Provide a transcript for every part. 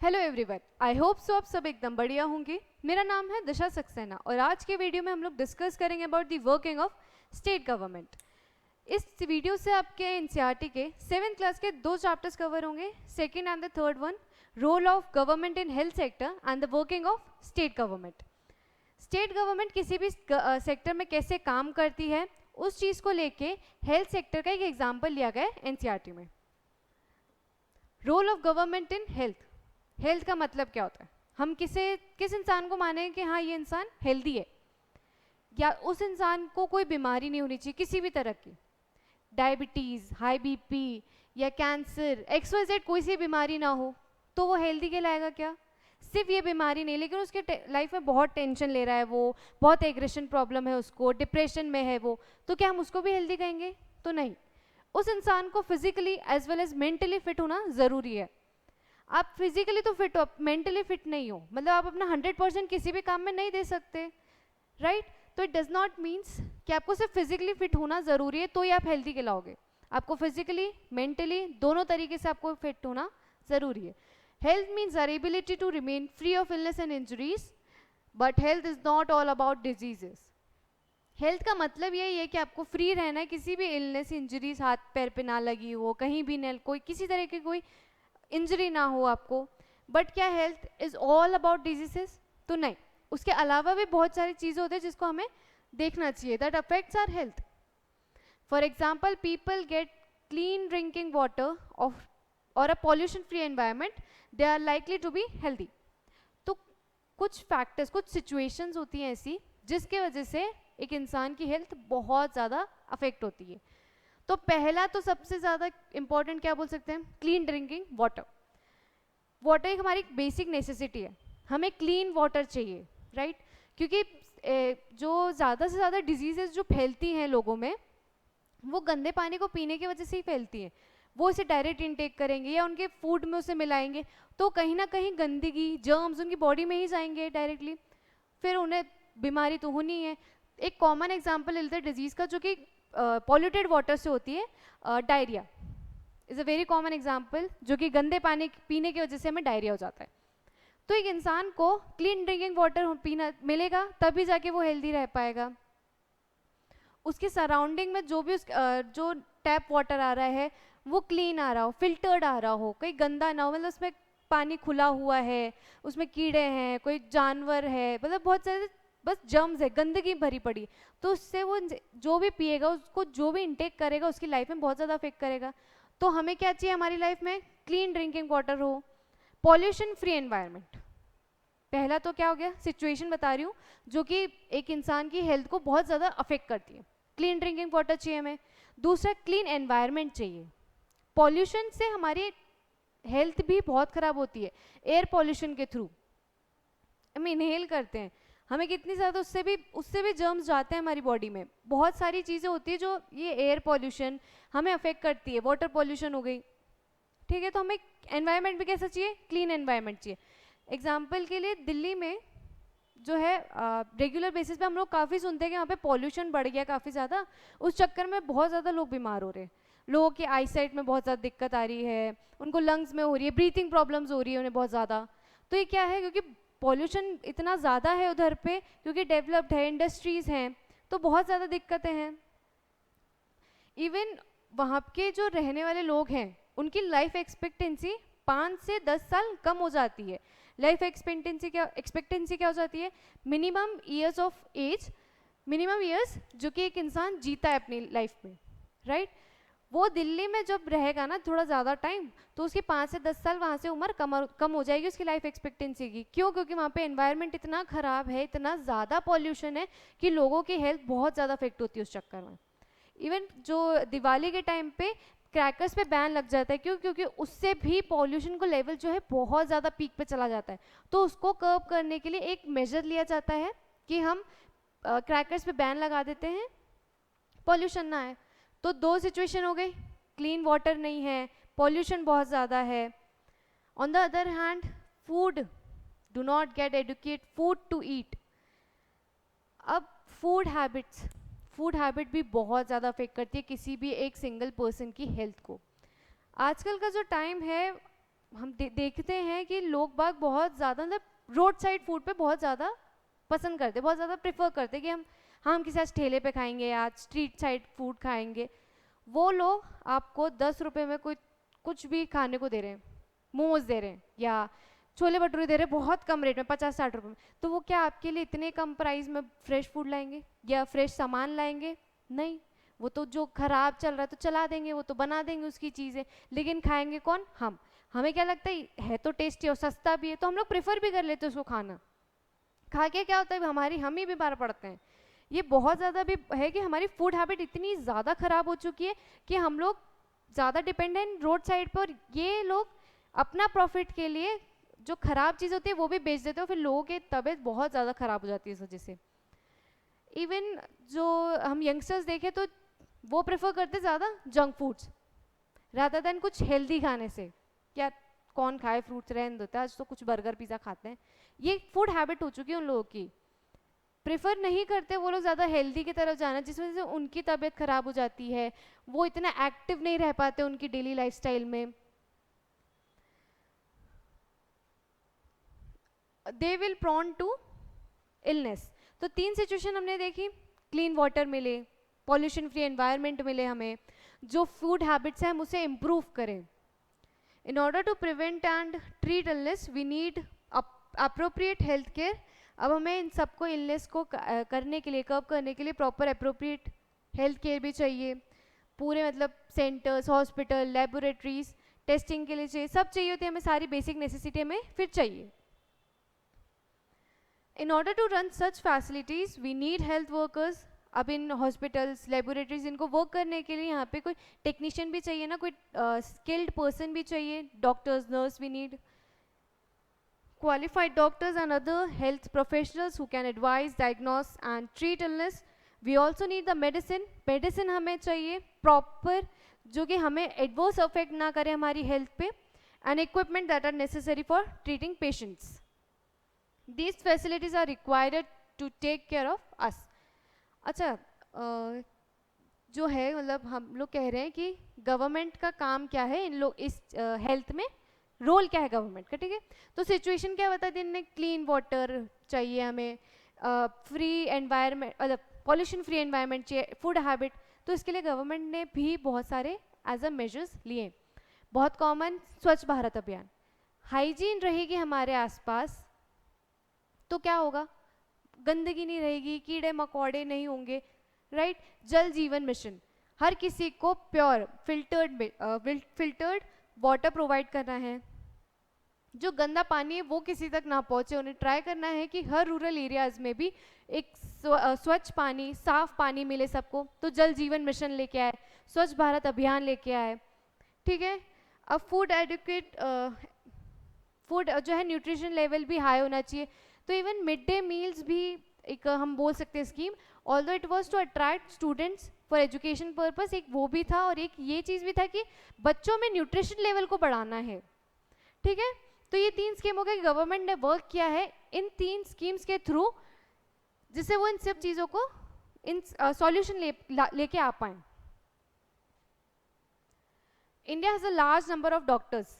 Hello everyone, I hope so आप सब एकदम बढ़िया होंगे। मेरा नाम है दिशा सक्सेना और आज के वीडियो में हम लोग डिस्कस करेंगे about the working of state government. इस वीडियो से आपके एनसीईआरटी के 7th क्लास के 2 चैप्टर्स कवर होंगे, second and the third one, role of government in health sector and the working of state government. State government किसी भी sector में कैसे काम करती है उस चीज़ को लेके हेल्थ सेक्टर का एक एग्जाम्पल लिया गया है एनसीईआरटी में। Role of government in health. Health का मतलब क्या होता है? हम किस इंसान को माने कि हाँ ये इंसान हेल्दी है, या उस इंसान को कोई बीमारी नहीं होनी चाहिए किसी भी तरह की, डायबिटीज़, हाई बीपी या कैंसर, XYZ कोई सी बीमारी ना हो तो वो हेल्दी कहलाएगा क्या? सिर्फ ये बीमारी नहीं, लेकिन उसके लाइफ में बहुत टेंशन ले रहा है, वो बहुत एग्रेशन प्रॉब्लम है, उसको डिप्रेशन में है वो, तो क्या हम उसको भी हेल्दी कहेंगे? तो नहीं। उस इंसान को physically as well as mentally fit होना ज़रूरी है। आप फिजिकली तो फिट हो, मेंटली फिट नहीं हो, मतलब आप अपना 100% किसी भी काम में नहीं दे सकते, राइट? तो इट डज नॉट मीन्स कि आपको सिर्फ फिजिकली फिट होना ज़रूरी है तो ही आप हेल्दी कहलाओगे। आपको फिजिकली मेंटली दोनों तरीके से आपको फिट होना ज़रूरी है। Health means our ability to remain free of illness and injuries, but health is not all about diseases. Health का मतलब यही है कि आपको फ्री रहना है, किसी भी इलनेस, इंजरीज, हाथ पैर पे ना लगी हो, कहीं भी न कोई किसी तरह की कोई इंजरी ना हो आपको। बट क्या health is all about diseases? तो नहीं, उसके अलावा भी बहुत सारी चीज़ें होती है जिसको हमें देखना चाहिए, that affects our health. For example, people get clean drinking water of और a pollution free environment, they are likely to be healthy. तो कुछ फैक्टर्स, कुछ सिचुएशंस होती हैं ऐसी जिसके वजह से एक इंसान की हेल्थ बहुत ज़्यादा अफेक्ट होती है। तो पहला तो सबसे ज़्यादा इंपॉर्टेंट क्या बोल सकते हैं? Clean drinking water. वाटर एक हमारी बेसिक नेसेसिटी है, हमें क्लीन वाटर चाहिए, राइट? क्योंकि जो ज़्यादा से ज़्यादा डिजीजेज जो फैलती हैं लोगों में, वो गंदे पानी को पीने की वजह से ही फैलती हैं। वो इसे डायरेक्ट इनटेक करेंगे या उनके फूड में उसे मिलाएंगे तो कहीं ना कहीं गंदगी, जर्म्स उनकी बॉडी में ही जाएंगे डायरेक्टली, फिर उन्हें बीमारी तो होनी है। एक कॉमन एग्जाम्पल ले लेते हैं डिजीज़ का जो कि पॉल्यूटेड वाटर से होती है, diarrhoea is a very common example, जो कि गंदे पानी पीने की वजह से हमें डायरिया हो जाता है। तो एक इंसान को क्लीन ड्रिंकिंग वाटर पीना मिलेगा तभी जाके वो हेल्दी रह पाएगा। उसके सराउंडिंग में जो भी जो टैप वाटर आ रहा है वो क्लीन आ रहा हो, फिल्टर्ड आ रहा हो, कहीं गंदा ना हो, मतलब उसमें पानी खुला हुआ है, उसमें कीड़े हैं, कोई जानवर है, मतलब बहुत सारे बस जर्म्स है, गंदगी भरी पड़ी, तो उससे वो जो भी पिएगा, उसको जो भी इंटेक करेगा उसकी लाइफ में बहुत ज़्यादा अफेक्ट करेगा। तो हमें क्या चाहिए हमारी लाइफ में? क्लीन ड्रिंकिंग वाटर हो, पॉल्यूशन फ्री एनवायरनमेंट। पहला तो क्या हो गया, सिचुएशन बता रही हूँ जो कि एक इंसान की हेल्थ को बहुत ज़्यादा अफेक्ट करती है। क्लीन ड्रिंकिंग वाटर चाहिए हमें। दूसरा, क्लीन एनवायरनमेंट चाहिए। पॉल्यूशन से हमारी हेल्थ भी बहुत ख़राब होती है। एयर पॉल्यूशन के थ्रू हम इनहेल करते हैं, हमें कितनी ज़्यादा उससे भी जर्म्स जाते हैं हमारी बॉडी में। बहुत सारी चीज़ें होती है जो ये एयर पॉल्यूशन हमें अफेक्ट करती है। वाटर पॉल्यूशन हो गई, ठीक है? तो हमें एनवायरनमेंट भी कैसा चाहिए? क्लीन एनवायरनमेंट चाहिए। एग्जाम्पल के लिए दिल्ली में जो है रेगुलर बेसिस पे हम लोग काफ़ी सुनते हैं कि यहाँ पे पॉल्यूशन बढ़ गया काफ़ी ज़्यादा, उस चक्कर में बहुत ज़्यादा लोग बीमार हो रहे हैं। लोगों की आई साइट में बहुत ज़्यादा दिक्कत आ रही है, उनको लंग्स में हो रही है, ब्रीथिंग प्रॉब्लम्स हो रही है उन्हें बहुत ज़्यादा। तो ये क्या है? क्योंकि पॉल्यूशन इतना ज़्यादा है उधर पे, क्योंकि डेवलप्ड है, इंडस्ट्रीज़ हैं, तो बहुत ज़्यादा दिक्कतें हैं। इवन वहाँ के जो रहने वाले लोग हैं उनकी लाइफ एक्सपेक्टेंसी 5 से 10 साल कम हो जाती है। लाइफ एक्सपेक्टेंसी क्या हो जाती है? Minimum years of age, minimum years जो कि एक इंसान जीता है अपनी लाइफ में, राइट? वो दिल्ली में जब रहेगा ना थोड़ा ज़्यादा टाइम, तो उसकी 5 से 10 साल वहाँ से उम्र कम हो जाएगी उसकी लाइफ एक्सपेक्टेंसी की। क्यों? क्योंकि वहाँ पे एनवायरनमेंट इतना ख़राब है, इतना ज़्यादा पॉल्यूशन है कि लोगों की हेल्थ बहुत ज़्यादा अफेक्ट होती है उस चक्कर में। इवन जो दिवाली के टाइम पे क्रैकर्स पे बैन लग जाता है, क्यों? क्योंकि उससे भी पॉल्यूशन को लेवल जो है बहुत ज़्यादा पीक पे चला जाता है। तो उसको कर्ब करने के लिए एक मेजर लिया जाता है कि हम क्रैकर्स पे बैन लगा देते हैं, पॉल्यूशन ना आए। तो 2 सिचुएशन हो गई, क्लीन वाटर नहीं है, पॉल्यूशन बहुत ज़्यादा है। On the other hand, food, do not get adequate food to eat. अब फूड हैबिट भी बहुत ज़्यादा अफेक्ट करती है किसी भी एक सिंगल पर्सन की हेल्थ को। आजकल का जो टाइम है, हम देखते हैं कि लोग बाग बहुत ज़्यादा मतलब रोड साइड फूड पे बहुत ज़्यादा पसंद करते, बहुत ज़्यादा प्रेफर करते कि हम किसी आज ठेले पे खाएंगे, आज स्ट्रीट साइड फूड खाएंगे। वो लोग आपको 10 रुपये में कोई कुछ भी खाने को दे रहे हैं, मोमोज दे रहे हैं या छोले भटूरे दे रहे हैं बहुत कम रेट में, 50-60 रुपये में। तो वो क्या आपके लिए इतने कम प्राइस में फ्रेश फूड लाएंगे या फ्रेश सामान लाएंगे? नहीं, वो तो जो खराब चल रहा है तो चला देंगे, वो तो बना देंगे उसकी चीज़ें, लेकिन खाएंगे कौन? हम। हमें क्या लगता है तो टेस्टी और सस्ता भी है, तो हम लोग प्रेफर भी कर लेते हैं उसको खाना। खा के क्या होता है, हम ही बीमार पड़ते हैं। ये बहुत ज़्यादा भी है कि हमारी फूड हैबिट इतनी ज़्यादा ख़राब हो चुकी है कि हम लोग ज़्यादा डिपेंडेंट रोड साइड पर, ये लोग अपना प्रॉफिट के लिए जो ख़राब चीज़ होती है वो भी बेच देते हैं, फिर लोगों की तबीयत बहुत ज़्यादा ख़राब हो जाती है इस वजह से। इवन जो हम यंगस्टर्स देखें तो वो प्रेफर करते ज़्यादा जंक फूड्स रादर देन कुछ हेल्दी खाने से। क्या कौन खाए फ्रूट्स, रहने देता है, आज तो कुछ बर्गर पिज़्ज़ा खाते हैं। ये फूड हैबिट हो चुकी है उन लोगों की, प्रेफर नहीं करते वो लोग ज़्यादा हेल्दी की तरफ जाना, जिस वजह से उनकी तबीयत ख़राब हो जाती है, वो इतना एक्टिव नहीं रह पाते उनकी डेली लाइफस्टाइल में। They will prone to illness. तो 3 सिचुएशन हमने देखी, क्लीन वाटर मिले, पॉल्यूशन फ्री एनवायरनमेंट मिले, हमें जो फूड हैबिट्स हैं हम उसे इम्प्रूव करें। In order to prevent and treat illness we need appropriate health care. अब हमें इन सबको इलनेस को करने के लिए, कर्ब करने के लिए प्रॉपर अप्रोप्रिएट हेल्थ केयर भी चाहिए। पूरे मतलब सेंटर्स, हॉस्पिटल, लेबोरेटरीज टेस्टिंग के लिए चाहिए, सब चाहिए होती है हमें, सारी बेसिक नेसेसिटी हमें फिर चाहिए। In order to run such facilities, we need health workers. अब इन हॉस्पिटल्स, लेबोरेटरीज, इनको वर्क करने के लिए यहाँ पे कोई टेक्नीशियन भी चाहिए ना, कोई स्किल्ड पर्सन भी चाहिए, doctors, nurse, we need qualified doctors and other health professionals who can advise, diagnose and treat illness. We also need the medicine हमें चाहिए proper, जो कि हमें adverse effect ना करे हमारी health पे, and equipment that are necessary for treating patients. These facilities are required to take care of us. अच्छा, जो है मतलब हम लोग कह रहे हैं कि गवर्नमेंट का काम क्या है इन लोग इस हेल्थ में, रोल क्या है गवर्नमेंट का, ठीक है। तो सिचुएशन क्या बता दी इनने, क्लीन वाटर चाहिए हमें, फ्री एनवायरनमेंट मतलब पॉल्यूशन फ्री एनवायरनमेंट चाहिए, फूड हैबिट। तो इसके लिए गवर्नमेंट ने भी बहुत सारे एज अ मेजर्स लिए। बहुत कॉमन स्वच्छ भारत अभियान, हाइजीन रहेगी हमारे आसपास तो क्या होगा, गंदगी नहीं रहेगी, कीड़े मकोड़े नहीं होंगे, राइट। जल जीवन मिशन, हर किसी को प्योर फिल्टर्ड वाटर प्रोवाइड करना है, जो गंदा पानी है वो किसी तक ना पहुंचे। उन्हें ट्राई करना है कि हर रूरल एरियाज में भी एक स्वच्छ पानी, साफ पानी मिले सबको। तो जल जीवन मिशन लेके आए, स्वच्छ भारत अभियान लेके आए, ठीक है। अब फूड जो है न्यूट्रिशन लेवल भी हाई होना चाहिए। तो इवन मिड डे मील्स भी एक हम बोल सकते हैं scheme, although it was to attract students for education purpose, एक वो भी था और एक ये चीज़ भी था कि बच्चों में न्यूट्रिशन लेवल को बढ़ाना है, ठीक है। तो ये 3 स्कीमों के गवर्नमेंट ने वर्क किया है इन 3 स्कीम्स के थ्रू, जिससे वो इन सब चीज़ों को इन सॉल्यूशन लेके आ पाए। India has a large number of doctors,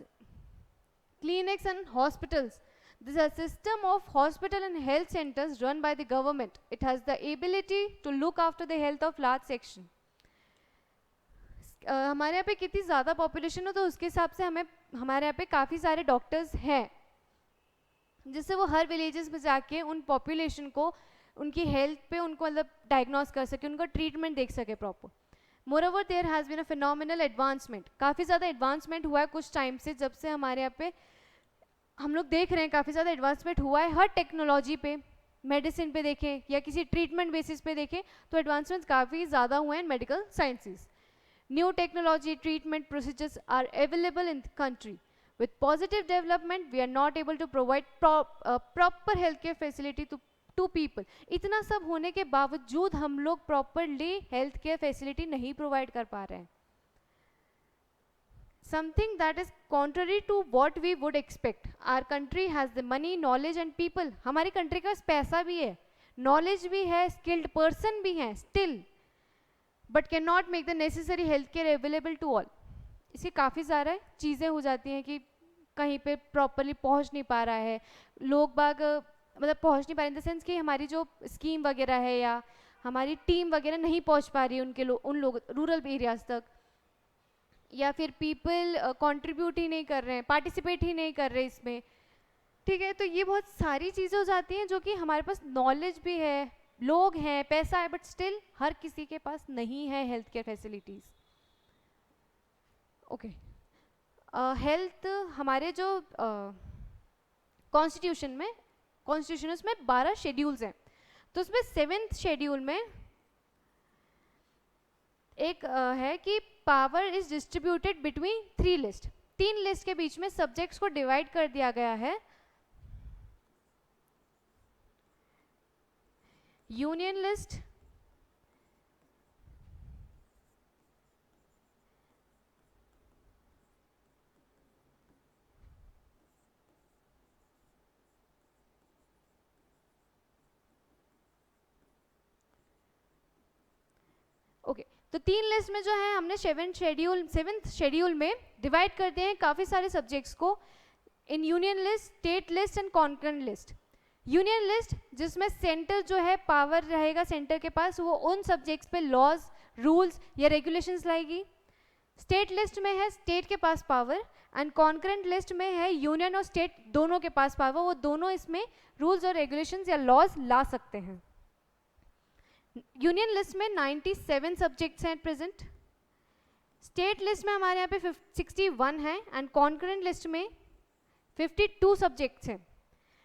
clinics and hospitals. This is a system of hospital and health centers run by the government. It has the ability to look after the health of large section. हमारे यहाँ पे कितनी ज़्यादा population हो तो उसके हिसाब से हमें हमारे यहाँ पे काफ़ी सारे डॉक्टर्स हैं, जिससे वो हर विलेजेस में जाके उन पॉपुलेशन को, उनकी हेल्थ पे उनको मतलब डायग्नोस कर सके, उनका ट्रीटमेंट देख सके proper. Moreover there has been a phenomenal advancement, काफ़ी ज़्यादा एडवांसमेंट हुआ है कुछ टाइम से, जब से हमारे यहाँ पे हम लोग देख रहे हैं काफ़ी ज़्यादा एडवांसमेंट हुआ है हर टेक्नोलॉजी पे, मेडिसिन पे देखें या किसी ट्रीटमेंट बेसिस पे देखें तो एडवांसमेंट्स काफ़ी ज़्यादा हुए हैं in medical sciences. New technology, treatment procedures are available in the country. With positive development we are not able to provide proper health care facility to people. इतना सब होने के बावजूद हम लोग प्रॉपरली हेल्थ केयर फैसिलिटी नहीं provide कर पा रहे हैं। Something that is contrary to what we would expect. Our country has the money, knowledge and people. हमारी कंट्री का पैसा भी है, नॉलेज भी है, स्किल्ड पर्सन भी हैं still, but cannot make the necessary health care available to all. इसकी काफ़ी ज़्यादा चीज़ें हो जाती हैं कि कहीं पे प्रॉपरली पहुंच नहीं पा रहा है, लोग बाग मतलब पहुंच नहीं पा रहे इन द सेंस कि हमारी जो स्कीम वगैरह है या हमारी टीम वगैरह नहीं पहुंच पा रही है उन लोग रूरल एरियाज तक, या फिर पीपल कंट्रीब्यूट ही नहीं कर रहे हैं, पार्टिसिपेट ही नहीं कर रहे इसमें, ठीक है। तो ये बहुत सारी चीज़ें हो जाती हैं जो कि हमारे पास नॉलेज भी है, लोग हैं, पैसा है, बट स्टिल हर किसी के पास नहीं है health care facilities. Okay, health हमारे जो कॉन्स्टिट्यूशन उसमें 12 शेड्यूल्स हैं, तो उसमें 7th शेड्यूल में एक है कि power is distributed between 3 list, 3 list के बीच में सब्जेक्ट्स को डिवाइड कर दिया गया है। यूनियन लिस्ट, ओके तो 3 लिस्ट में जो है हमने 7th शेड्यूल में डिवाइड कर दिए हैं काफ़ी सारे सब्जेक्ट्स को in union list, state list and concurrent list. Union list जिसमें सेंटर जो है पावर रहेगा सेंटर के पास, वो उन सब्जेक्ट्स पे लॉज, रूल्स या रेगुलेशंस लाएगी। स्टेट लिस्ट में है स्टेट के पास पावर, एंड कॉन्करेंट लिस्ट में है यूनियन और स्टेट दोनों के पास पावर, वो दोनों इसमें रूल्स और रेगुलेशंस या लॉज ला सकते हैं। यूनियन लिस्ट में 97 सब्जेक्ट्स हैं एट प्रेजेंट, स्टेट लिस्ट में हमारे यहाँ पे 61 है, एंड कॉन्करेंट लिस्ट में 52 सब्जेक्ट्स हैं।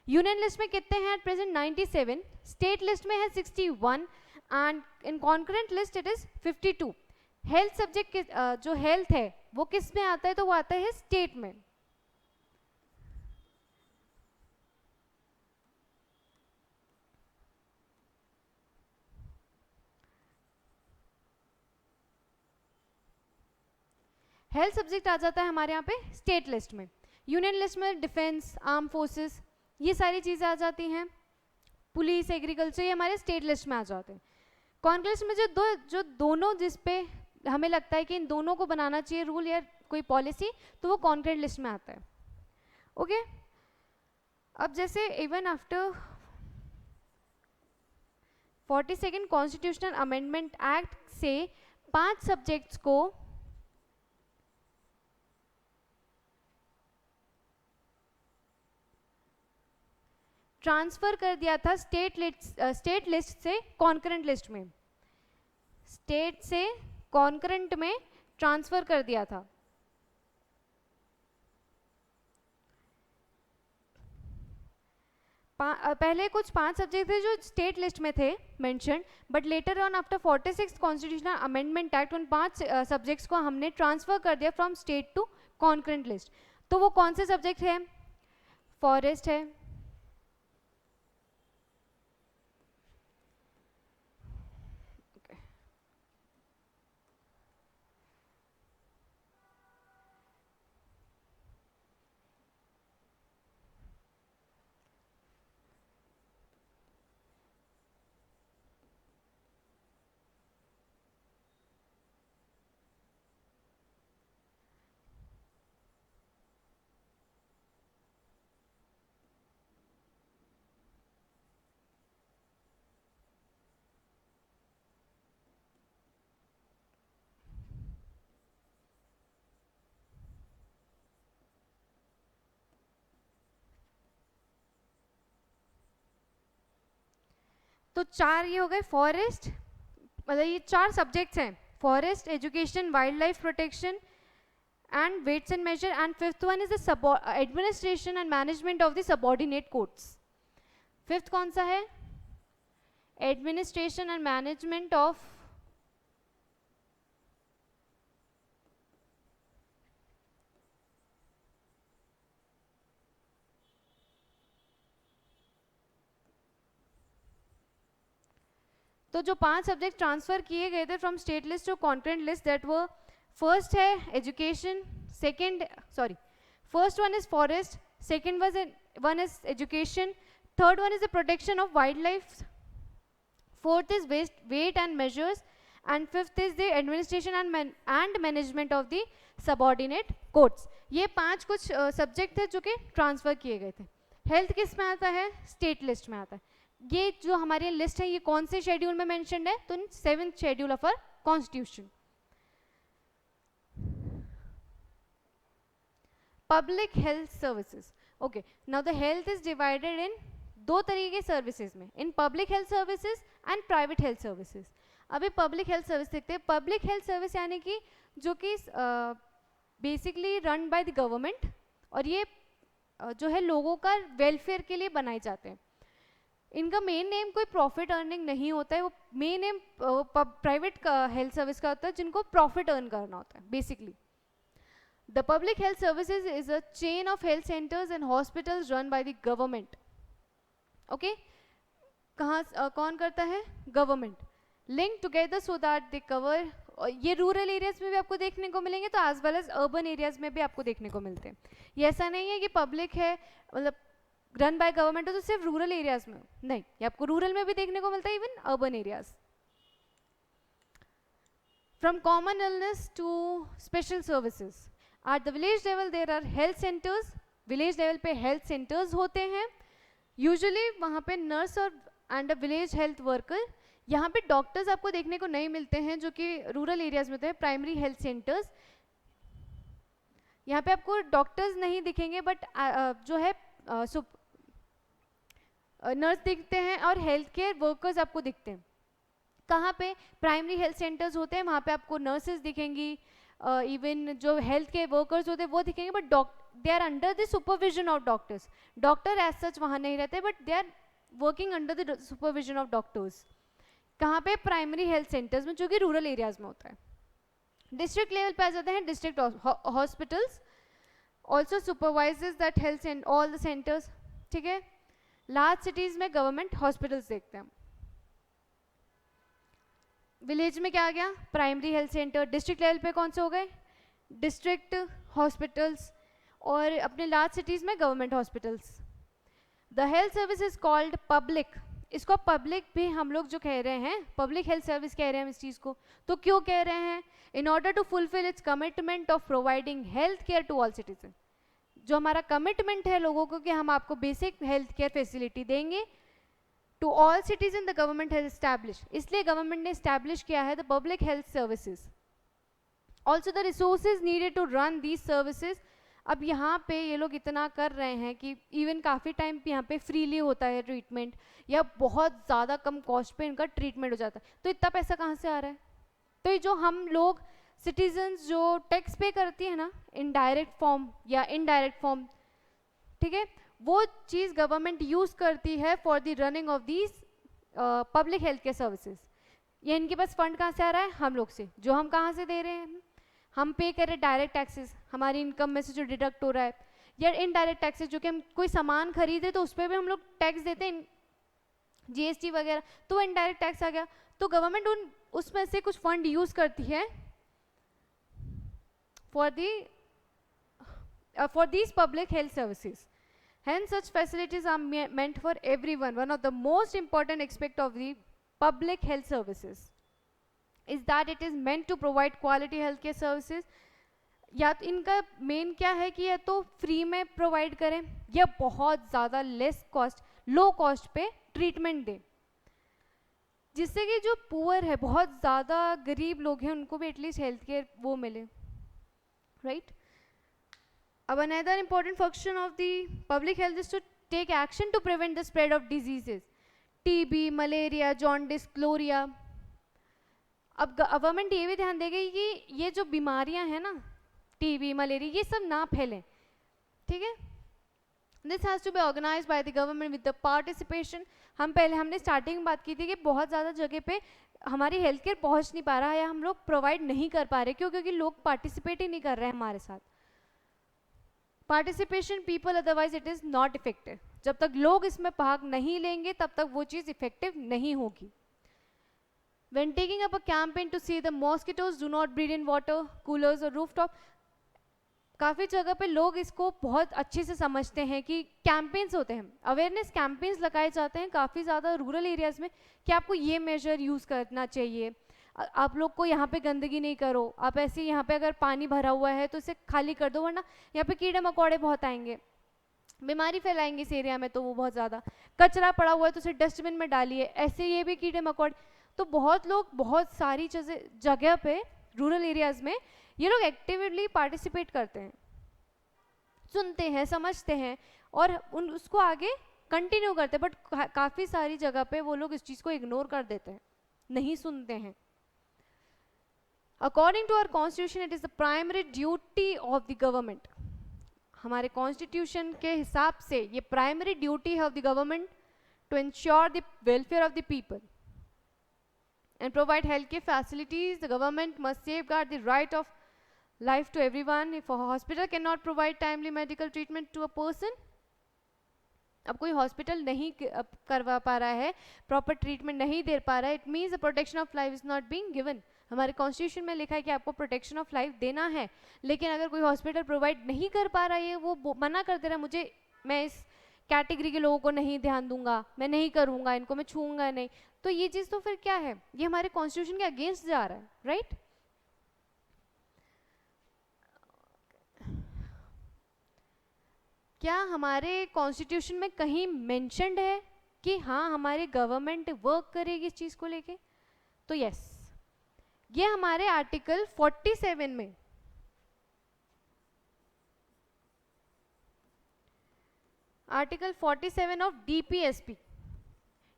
यूनियन लिस्ट में कितने हैं एट प्रेजेंट? 97, स्टेट लिस्ट में है 61 and in concurrent list it is 52। Health subject जो हेल्थ है वो किस में आता है? तो वो आता है स्टेट में। हेल्थ सब्जेक्ट आ जाता है हमारे यहाँ पे स्टेट लिस्ट में। यूनियन लिस्ट में डिफेंस, आर्म फोर्सेस, ये सारी चीज़ें आ जाती हैं, पुलिस, एग्रीकल्चर, ये हमारे स्टेट लिस्ट में आ जाते हैं। कॉन्करेंट लिस्ट में जो दोनों जिस पे हमें लगता है कि इन दोनों को बनाना चाहिए रूल या कोई पॉलिसी, तो वो कॉन्करेंट लिस्ट में आता है। ओके अब जैसे even after 42nd constitutional amendment act से 5 सब्जेक्ट्स को ट्रांसफर कर दिया था स्टेट लिस्ट से कॉन्करेंट लिस्ट में, स्टेट से कॉन्करेंट में ट्रांसफर कर दिया था। पहले कुछ 5 सब्जेक्ट थे जो स्टेट लिस्ट में थे mention, but later on after 46th constitutional amendment act उन 5 सब्जेक्ट्स को हमने ट्रांसफर कर दिया from state to concurrent list. तो वो कौन से सब्जेक्ट है? फॉरेस्ट है, तो 4 ये हो गए फॉरेस्ट, मतलब ये 4 सब्जेक्ट्स हैं, forest, education, wild life protection and weights and measure, and 5th one is the administration and management of the subordinate courts. 5th कौन सा है? एडमिनिस्ट्रेशन एंड मैनेजमेंट ऑफ तो जो 5 सब्जेक्ट ट्रांसफर किए गए थे from state list to concurrent list, that वो first है education, first one is forest, second one is education, third one is the protection of wild life, fourth is weight and measures, and 5th is the administration and management of the subordinate courts. ये 5 कुछ subject थे जो कि transfer किए गए थे। Health किस में आता है? स्टेट लिस्ट में आता है। ये जो हमारी लिस्ट है ये कौन से शेड्यूल में मेंशन्ड है? तो in 7th schedule of our constitution. Public health services. Okay, now the health is divided in 2 तरीके के सर्विसेज में, in public health services and private health services. अभी पब्लिक हेल्थ सर्विस देखते हैं। पब्लिक हेल्थ सर्विस यानी कि जो कि basically run by the government, और ये जो है लोगों का वेलफेयर के लिए बनाए जाते हैं। इनका मेन नेम कोई प्रॉफिट अर्निंग नहीं होता है, वो main name private health service का होता है जिनको प्रॉफिट अर्न करना होता है basically. The public health services is a chain of health centers and hospitals run by the government. Okay? कौन करता है? Government. Linked together so that they cover, ये रूरल एरियाज में भी आपको देखने को मिलेंगे तो as well as urban areas में भी आपको देखने को मिलते हैं। ये ऐसा नहीं है कि पब्लिक है मतलब रन बाय गवर्नमेंट है तो सिर्फ रूरल एरियाज में, नहीं, ये आपको रूरल में भी देखने को मिलता है, even urban areas. From common illness to special services. At the village level there are health centers, village level पे health centers होते हैं, usually वहाँ पे nurse और and a village health worker। यहाँ पे डॉक्टर्स आपको देखने को नहीं मिलते हैं जो कि रूरल एरियाज में होते हैं, प्राइमरी हेल्थ सेंटर्स। यहाँ पे आपको डॉक्टर्स नहीं दिखेंगे बट जो है नर्स दिखते हैं और हेल्थ केयर वर्कर्स आपको दिखते हैं। कहाँ पे? प्राइमरी हेल्थ सेंटर्स होते हैं, वहाँ पे आपको नर्सेज दिखेंगी, इवन जो हेल्थ केयर वर्कर्स होते हैं वो दिखेंगे, but they are under the supervision of doctors. Doctor as such वहाँ नहीं रहते but they are working under the supervision of doctors. कहाँ पे? प्राइमरी हेल्थ सेंटर्स में, जो कि रूरल एरियाज में होता है। डिस्ट्रिक्ट लेवल पे आ जाते हैं district hospitals, also supervises that health and all the centres. ठीक है, लार्ज सिटीज में गवर्नमेंट हॉस्पिटल्स देखते हैं। विलेज में क्या आ गया? Primary health centre. District level पे कौन से हो गए? डिस्ट्रिक्ट हॉस्पिटल्स, और अपने लार्ज सिटीज में government hospitals. The health service is called public. इसको पब्लिक भी हम लोग जो कह रहे हैं, पब्लिक हेल्थ सर्विस कह रहे हैं इस चीज़ को, तो क्यों कह रहे हैं? In order to fulfil its commitment of providing health care to all citizen. जो हमारा कमिटमेंट है लोगों को कि हम आपको बेसिक हेल्थ केयर फैसिलिटी देंगे to all citizen, the government has establish, इसलिए गवर्नमेंट ने एस्टैब्लिश किया है the public health services. Also the resources needed to run these services. अब यहाँ पे ये लोग इतना कर रहे हैं कि इवन काफ़ी टाइम पे यहाँ पे फ्रीली होता है ट्रीटमेंट, या बहुत ज़्यादा कम कॉस्ट पे इनका ट्रीटमेंट हो जाता है। तो इतना पैसा कहाँ से आ रहा है? तो ये जो हम लोग सिटीजन्स जो टैक्स पे करती है ना, इनडायरेक्ट फॉर्म या इनडायरेक्ट फॉर्म, ठीक है, वो चीज़ गवर्नमेंट यूज़ करती है for the running of these public health care services. ये इनके पास फंड कहाँ से आ रहा है? हम लोग से। जो हम कहाँ से दे रहे हैं? हम पे कर रहे डायरेक्ट टैक्सेस, हमारी इनकम में से जो डिडक्ट हो रहा है, या इनडायरेक्ट टैक्सेस जो कि हम कोई सामान खरीदे तो उस पर भी हम लोग टैक्स देते हैं, जीएसटी वगैरह, तो इनडायरेक्ट टैक्स आ गया। तो गवर्नमेंट उसमें से कुछ फंड यूज़ करती है for these public health services. Hence such facilities are meant for everyone. One of the most important aspect of the public health services is that it is meant to provide quality healthcare services. या तो इनका main क्या है कि या तो free में provide करें या बहुत ज़्यादा लेस कॉस्ट, लो कॉस्ट पे ट्रीटमेंट दें, जिससे कि जो पुअर है, बहुत ज़्यादा गरीब लोग हैं, उनको भी एटलीस्ट हेल्थ केयर वो मिले, राइट? अब another important function of the public health is to take action to prevent the spread of diseases, TB, malaria, jaundice, cholera. अब गवर्नमेंट ये भी ध्यान देगी कि ये जो बीमारियां हैं ना, टीबी, मलेरिया, ये सब ना फैलें, ठीक है। This has to be organised by the government with the participation. हमने स्टार्टिंग में बात की थी कि बहुत ज़्यादा जगह पे हमारी हेल्थ केयर पहुँच नहीं पा रहा है या हम लोग प्रोवाइड नहीं कर पा रहे, क्यों? क्योंकि लोग पार्टिसिपेट ही नहीं कर रहे हैं हमारे साथ। Participation people, otherwise it is not effective. जब तक लोग इसमें भाग नहीं लेंगे तब तक वो चीज़ इफेक्टिव नहीं होगी। When taking up a campaign to see the mosquitoes do not breed in water coolers or rooftop, काफ़ी जगह पे लोग इसको बहुत अच्छे से समझते हैं कि कैंपेन्स होते हैं, अवेयरनेस कैंपेन्स लगाए जाते हैं काफ़ी ज़्यादा रूरल एरियाज़ में कि आपको ये मेजर यूज़ करना चाहिए, आप लोग को यहाँ पे गंदगी नहीं करो, आप ऐसे यहाँ पे अगर पानी भरा हुआ है तो इसे खाली कर दो, वरना यहाँ पे कीड़े मकोड़े बहुत आएंगे, बीमारी फैलाएंगे इस एरिया में, तो वो बहुत ज़्यादा कचरा पड़ा हुआ है तो उसे डस्टबिन में डालिए, ऐसे ये भी कीड़े मकोड़े। तो बहुत लोग बहुत सारी चीज़ें जगह पे रूरल एरियाज़ में ये लोग एक्टिवली पार्टिसिपेट करते हैं, सुनते हैं, समझते हैं और उसको आगे कंटिन्यू करते हैं, बट काफ़ी सारी जगह पे वो लोग इस चीज़ को इग्नोर कर देते हैं, नहीं सुनते हैं। According to our constitution it is the primary duty of the government, हमारे कॉन्स्टिट्यूशन के हिसाब से ये प्राइमरी ड्यूटी है of the government to ensure the welfare of the people and provide health care facilities. The government must safeguard the right of life to everyone. If a hospital cannot provide timely medical treatment to a person, अब कोई hospital नहीं करवा पा रहा है, proper treatment नहीं दे पा रहा है, it means the protection of life is not being given. हमारे कॉन्स्टिट्यूशन में लिखा है कि आपको प्रोटेक्शन ऑफ लाइफ देना है, लेकिन अगर कोई हॉस्पिटल प्रोवाइड नहीं कर पा रहा है, वो मना कर दे रहा है, मुझे, मैं इस कैटेगरी के लोगों को नहीं ध्यान दूंगा, मैं नहीं करूंगा, इनको मैं छूंगा नहीं, तो ये चीज़ तो फिर क्या है, ये हमारे कॉन्स्टिट्यूशन के अगेंस्ट जा रहा है, राइट? क्या हमारे कॉन्स्टिट्यूशन में कहीं मेंशन्ड है कि हाँ हमारी गवर्नमेंट वर्क करेगी इस चीज़ को लेके? तो यस, ये हमारे आर्टिकल 47 में, आर्टिकल 47 ऑफ डीपीएसपी,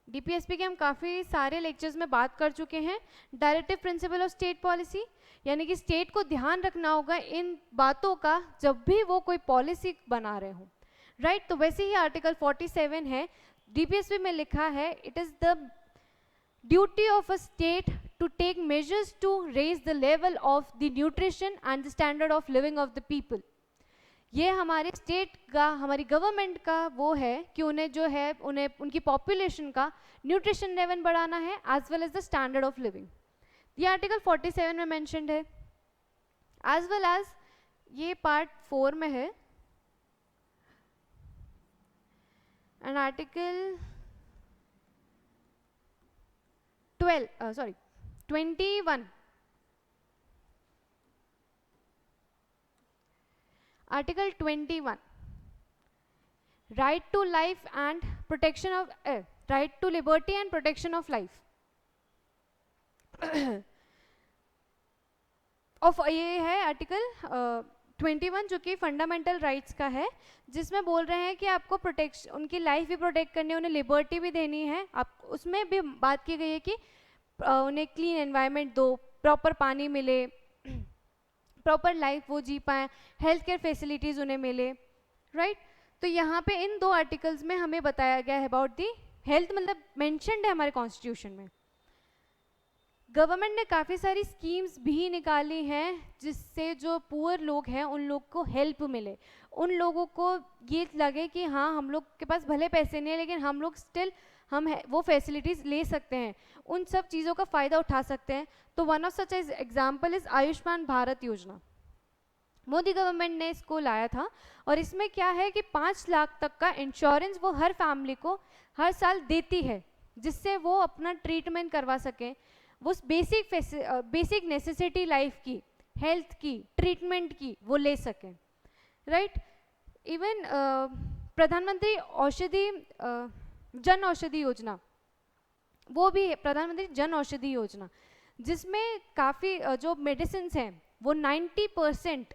डीपीएसपी के हम काफ़ी सारे लेक्चर्स में बात कर चुके हैं। Directive principle of state policy, यानी कि स्टेट को ध्यान रखना होगा इन बातों का जब भी वो कोई पॉलिसी बना रहे हो, राइट? तो वैसे ही आर्टिकल 47 है, डीपीएसपी में लिखा है, it is the duty of a state to take measures to raise the level of the nutrition and the standard of living of the people. ये हमारे स्टेट का, हमारी गवर्नमेंट का वो है कि उन्हें जो है, उन्हें उनकी पॉपुलेशन का न्यूट्रिशन लेवल बढ़ाना है as well as the standard of living. ये आर्टिकल 47 में मेंशन्ड है, एज वेल एज ये पार्ट 4 में है, and article 21, article 21, right to life and protection of, right to liberty and protection of life of, ये है आर्टिकल 21 जो कि फंडामेंटल राइट्स का है, जिसमें बोल रहे हैं कि आपको प्रोटेक्शन, उनकी लाइफ भी प्रोटेक्ट करनी है, उन्हें लिबर्टी भी देनी है। आप उसमें भी बात की गई है कि उन्हें क्लीन एनवायरनमेंट दो, प्रॉपर पानी मिले, प्रॉपर लाइफ वो जी पाएँ, हेल्थ केयर फैसिलिटीज़ उन्हें मिले, राइट? तो यहाँ पे इन 2 आर्टिकल्स में हमें बताया गया है अबाउट दी हेल्थ, मतलब मेंशन्ड है हमारे कॉन्स्टिट्यूशन में। गवर्नमेंट ने काफ़ी सारी स्कीम्स भी निकाली हैं जिससे जो पुअर लोग हैं उन लोग को हेल्प मिले, उन लोगों को ये लगे कि हाँ हम लोग के पास भले पैसे नहीं है लेकिन हम लोग स्टिल हम वो फैसिलिटीज़ ले सकते हैं, उन सब चीज़ों का फ़ायदा उठा सकते हैं। तो one of such example is Ayushman Bharat योजना। मोदी गवर्नमेंट ने इसको लाया था और इसमें क्या है कि 5 लाख तक का इंश्योरेंस वो हर फैमिली को हर साल देती है, जिससे वो अपना ट्रीटमेंट करवा सकें, वो बेसिक नेसेसिटी लाइफ की, हेल्थ की, ट्रीटमेंट की वो ले सकें, राइट? इवन प्रधानमंत्री जन औषधि योजना, वो भी है प्रधानमंत्री जन औषधि योजना, जिसमें काफ़ी जो मेडिसिन हैं वो 90%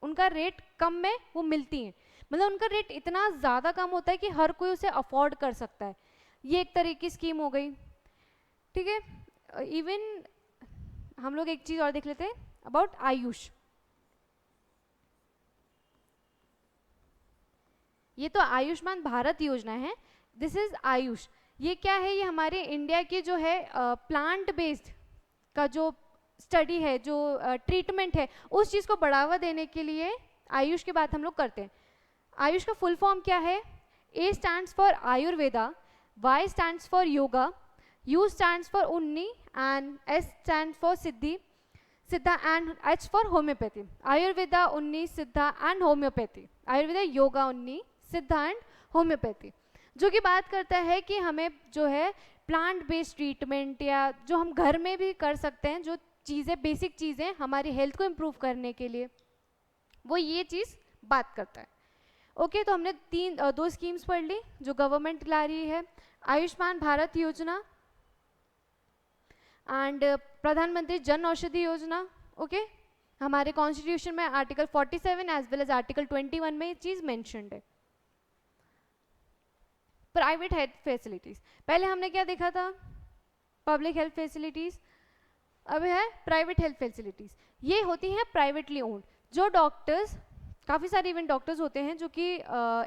उनका रेट कम में वो मिलती हैं, मतलब उनका रेट इतना ज़्यादा कम होता है कि हर कोई उसे अफोर्ड कर सकता है। ये एक तरह की स्कीम हो गई, ठीक है? इवन हम लोग एक चीज़ और देख लेते हैं अबाउट आयुष। ये तो आयुष्मान भारत योजना है, दिस इज आयुष। ये क्या है? ये हमारे इंडिया के जो है प्लांट बेस्ड का जो स्टडी है, जो ट्रीटमेंट है, उस चीज़ को बढ़ावा देने के लिए आयुष की बात हम लोग करते हैं। आयुष का फुल फॉर्म क्या है? A stands for Ayurveda, Y stands for yoga, U stands for Unni and S stands for Siddha and H for homeopathy. Ayurveda, Unni, Siddha and homeopathy. Ayurveda, yoga, Unni, Siddha and homeopathy. जो कि बात करता है कि हमें जो है प्लांट बेस्ड ट्रीटमेंट या जो हम घर में भी कर सकते हैं, जो चीज़ें बेसिक चीज़ें हमारी हेल्थ को इम्प्रूव करने के लिए, वो ये चीज़ बात करता है। ओके, तो हमने दो स्कीम्स पढ़ ली जो गवर्नमेंट ला रही है, आयुष्मान भारत योजना एंड प्रधानमंत्री जन औषधि योजना। ओके, हमारे कॉन्स्टिट्यूशन में article 47 as well as article 21 में ये चीज़ मैंशनड है। प्राइवेट हेल्थ फैसिलिटीज़, पहले हमने क्या देखा था, पब्लिक हेल्थ फैसिलिटीज़, अब है प्राइवेट हेल्थ फैसिलिटीज़। ये होती हैं प्राइवेटली ओन्ड, जो डॉक्टर्स, काफ़ी सारे इवन डॉक्टर्स होते हैं जो कि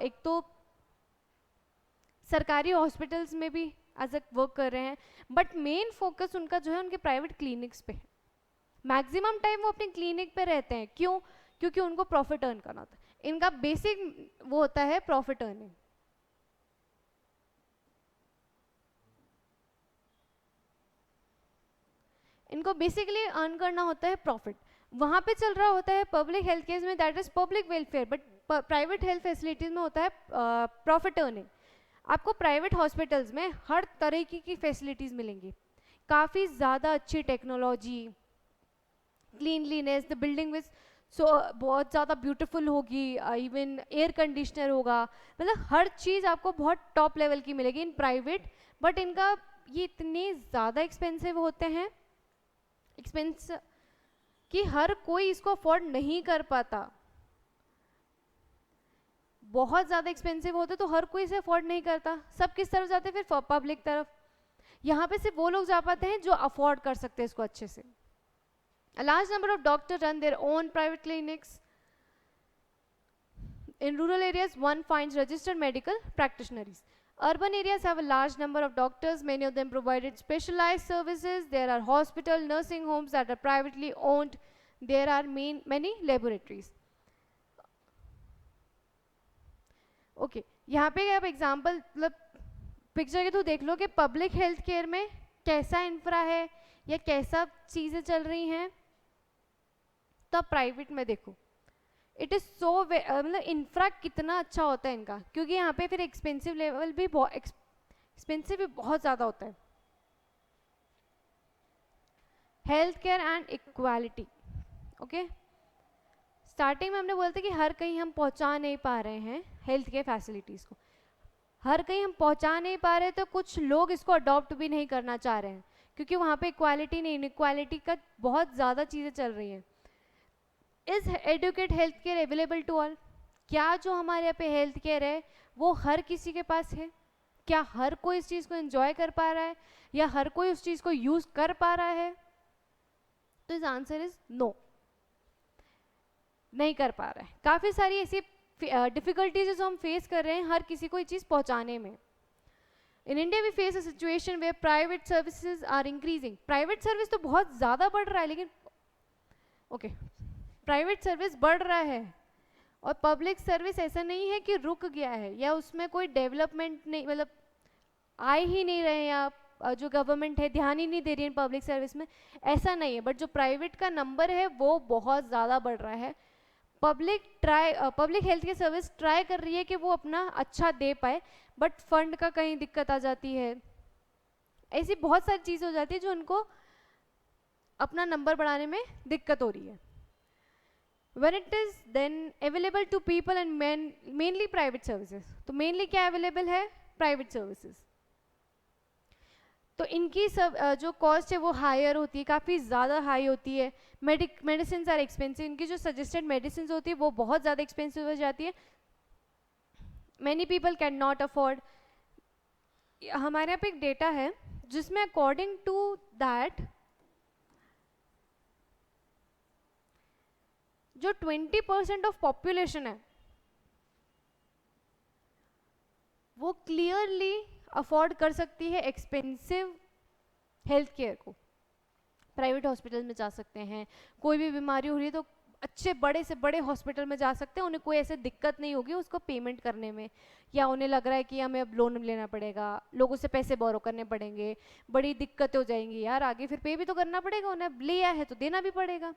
एक तो सरकारी हॉस्पिटल्स में भी एज ए वर्क कर रहे हैं, बट मेन फोकस उनका जो है उनके प्राइवेट क्लिनिक्स पे है। मैक्सिमम टाइम वो अपने क्लिनिक पे रहते हैं, क्यों? क्योंकि उनको प्रॉफिट अर्न करना होता है। इनका बेसिक वो होता है प्रॉफिट अर्निंग। इनको बेसिकली अर्न करना होता है प्रॉफिट। वहाँ पे चल रहा होता है पब्लिक हेल्थ केयर में, that is public welfare, but private health facilities में होता है प्रॉफिट अर्निंग। आपको प्राइवेट हॉस्पिटल्स में हर तरह की फैसिलिटीज मिलेंगी, काफ़ी ज़्यादा अच्छी technology, cleanliness, the building with बहुत ज़्यादा ब्यूटीफुल होगी, इवन एयर कंडीशनर होगा, मतलब हर चीज़ आपको बहुत टॉप लेवल की मिलेगी इन प्राइवेट। बट इनका ये इतने ज़्यादा एक्सपेंसिव होते हैं, एक्सपेंस कि हर कोई इसको अफोर्ड नहीं कर पाता। बहुत ज़्यादा एक्सपेंसिव होते तो हर कोई इसे अफोर्ड नहीं करता, सब किस तरफ जाते हैं? फिर पब्लिक तरफ। यहाँ पे सिर्फ वो लोग जा पाते हैं जो अफोर्ड कर सकते हैं इसको अच्छे से। A large number of doctors run their own private clinics. In rural areas, one finds registered medical practitioners. Urban areas have a large number of doctors, many of them provided specialized services. There are hospital, nursing homes that are privately owned. There are many laboratories. Okay, यहाँ पे आप example मतलब picture के through देख लो कि public health care में कैसा infra है या कैसा चीज़ें चल रही हैं, तो आप प्राइवेट में देखो इट इज़ सो, मतलब इंफ्रा कितना अच्छा होता है इनका, क्योंकि यहाँ पे फिर एक्सपेंसिव लेवल भी एक्सपेंसिव भी बहुत ज़्यादा होता है। Health care and equality. Okay, starting में हमने बोलते कि हर कहीं हम पहुँचा नहीं पा रहे हैं हेल्थ केयर फैसिलिटीज़ को, हर कहीं हम पहुँचा नहीं पा रहे, तो कुछ लोग इसको अडॉप्ट भी नहीं करना चाह रहे हैं, क्योंकि वहाँ पे इक्वालिटी नहीं, इनइक्वालिटी का बहुत ज़्यादा चीज़ें चल रही हैं। Is adequate health care available to all? क्या जो हमारे यहाँ पे हेल्थ केयर है वो हर किसी के पास है? क्या हर कोई इस चीज़ को एंजॉय कर पा रहा है या हर कोई उस चीज़ को यूज़ कर पा रहा है? तो इस आंसर इज नो, नहीं कर पा रहा है। काफ़ी सारी ऐसी डिफिकल्टीज जो हम फेस कर रहे हैं हर किसी को ये चीज़ पहुँचाने में। In India we face a situation where private services are increasing. Private service तो बहुत ज़्यादा बढ़ रहा है, लेकिन ओके प्राइवेट सर्विस बढ़ रहा है और पब्लिक सर्विस ऐसा नहीं है कि रुक गया है या उसमें कोई डेवलपमेंट नहीं, मतलब आ ही नहीं रहे, या जो गवर्नमेंट है ध्यान ही नहीं दे रही है पब्लिक सर्विस में, ऐसा नहीं है। बट जो प्राइवेट का नंबर है वो बहुत ज़्यादा बढ़ रहा है। Public health care service try कर रही है कि वो अपना अच्छा दे पाए, बट फंड का कहीं दिक्कत आ जाती है, ऐसी बहुत सारी चीज़ हो जाती है जो उनको अपना नंबर बढ़ाने में दिक्कत हो रही है। When it is then available to people and mainly private services, तो mainly क्या available है? Private services। तो इनकी सब जो कॉस्ट है वो हायर होती है, काफ़ी ज़्यादा हाई होती है। मेडिसिन आर एक्सपेंसिव, इनकी जो सजेस्टेड मेडिसिन होती है वो बहुत ज़्यादा एक्सपेंसिव हो जाती है। Many people can not afford. हमारे यहाँ पे एक डेटा है जिसमें अकॉर्डिंग टू दैट जो 20% ऑफ पॉपुलेशन है वो क्लियरली अफोर्ड कर सकती है एक्सपेंसिव हेल्थ केयर को। प्राइवेट हॉस्पिटल में जा सकते हैं, कोई भी बीमारी हो रही है तो अच्छे बड़े से बड़े हॉस्पिटल में जा सकते हैं, उन्हें कोई ऐसे दिक्कत नहीं होगी उसको पेमेंट करने में, या उन्हें लग रहा है कि हमें अब लोन लेना पड़ेगा, लोगों से पैसे बोरो करने पड़ेंगे, बड़ी दिक्कतें हो जाएंगी यार आगे, फिर पे भी तो करना पड़ेगा, उन्हें लिया है तो देना भी पड़ेगा।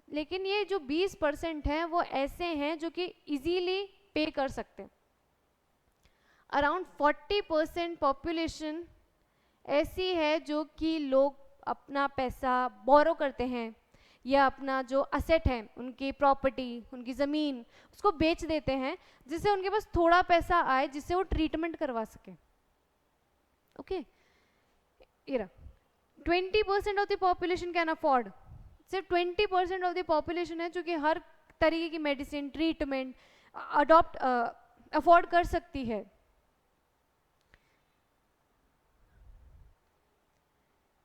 लेकिन ये जो 20% हैं वो ऐसे हैं जो कि इजीली पे कर सकते हैं। अराउंड 40% पॉपुलेशन ऐसी है जो कि लोग अपना पैसा बोरो करते हैं या अपना जो असेट है, उनकी प्रॉपर्टी, उनकी ज़मीन, उसको बेच देते हैं जिससे उनके पास थोड़ा पैसा आए जिससे वो ट्रीटमेंट करवा सके। ओके, ये 20% of the population can afford, सिर्फ 20% ऑफ द पॉपुलेशन है जो कि हर तरीके की मेडिसिन, ट्रीटमेंट अफोर्ड कर सकती है।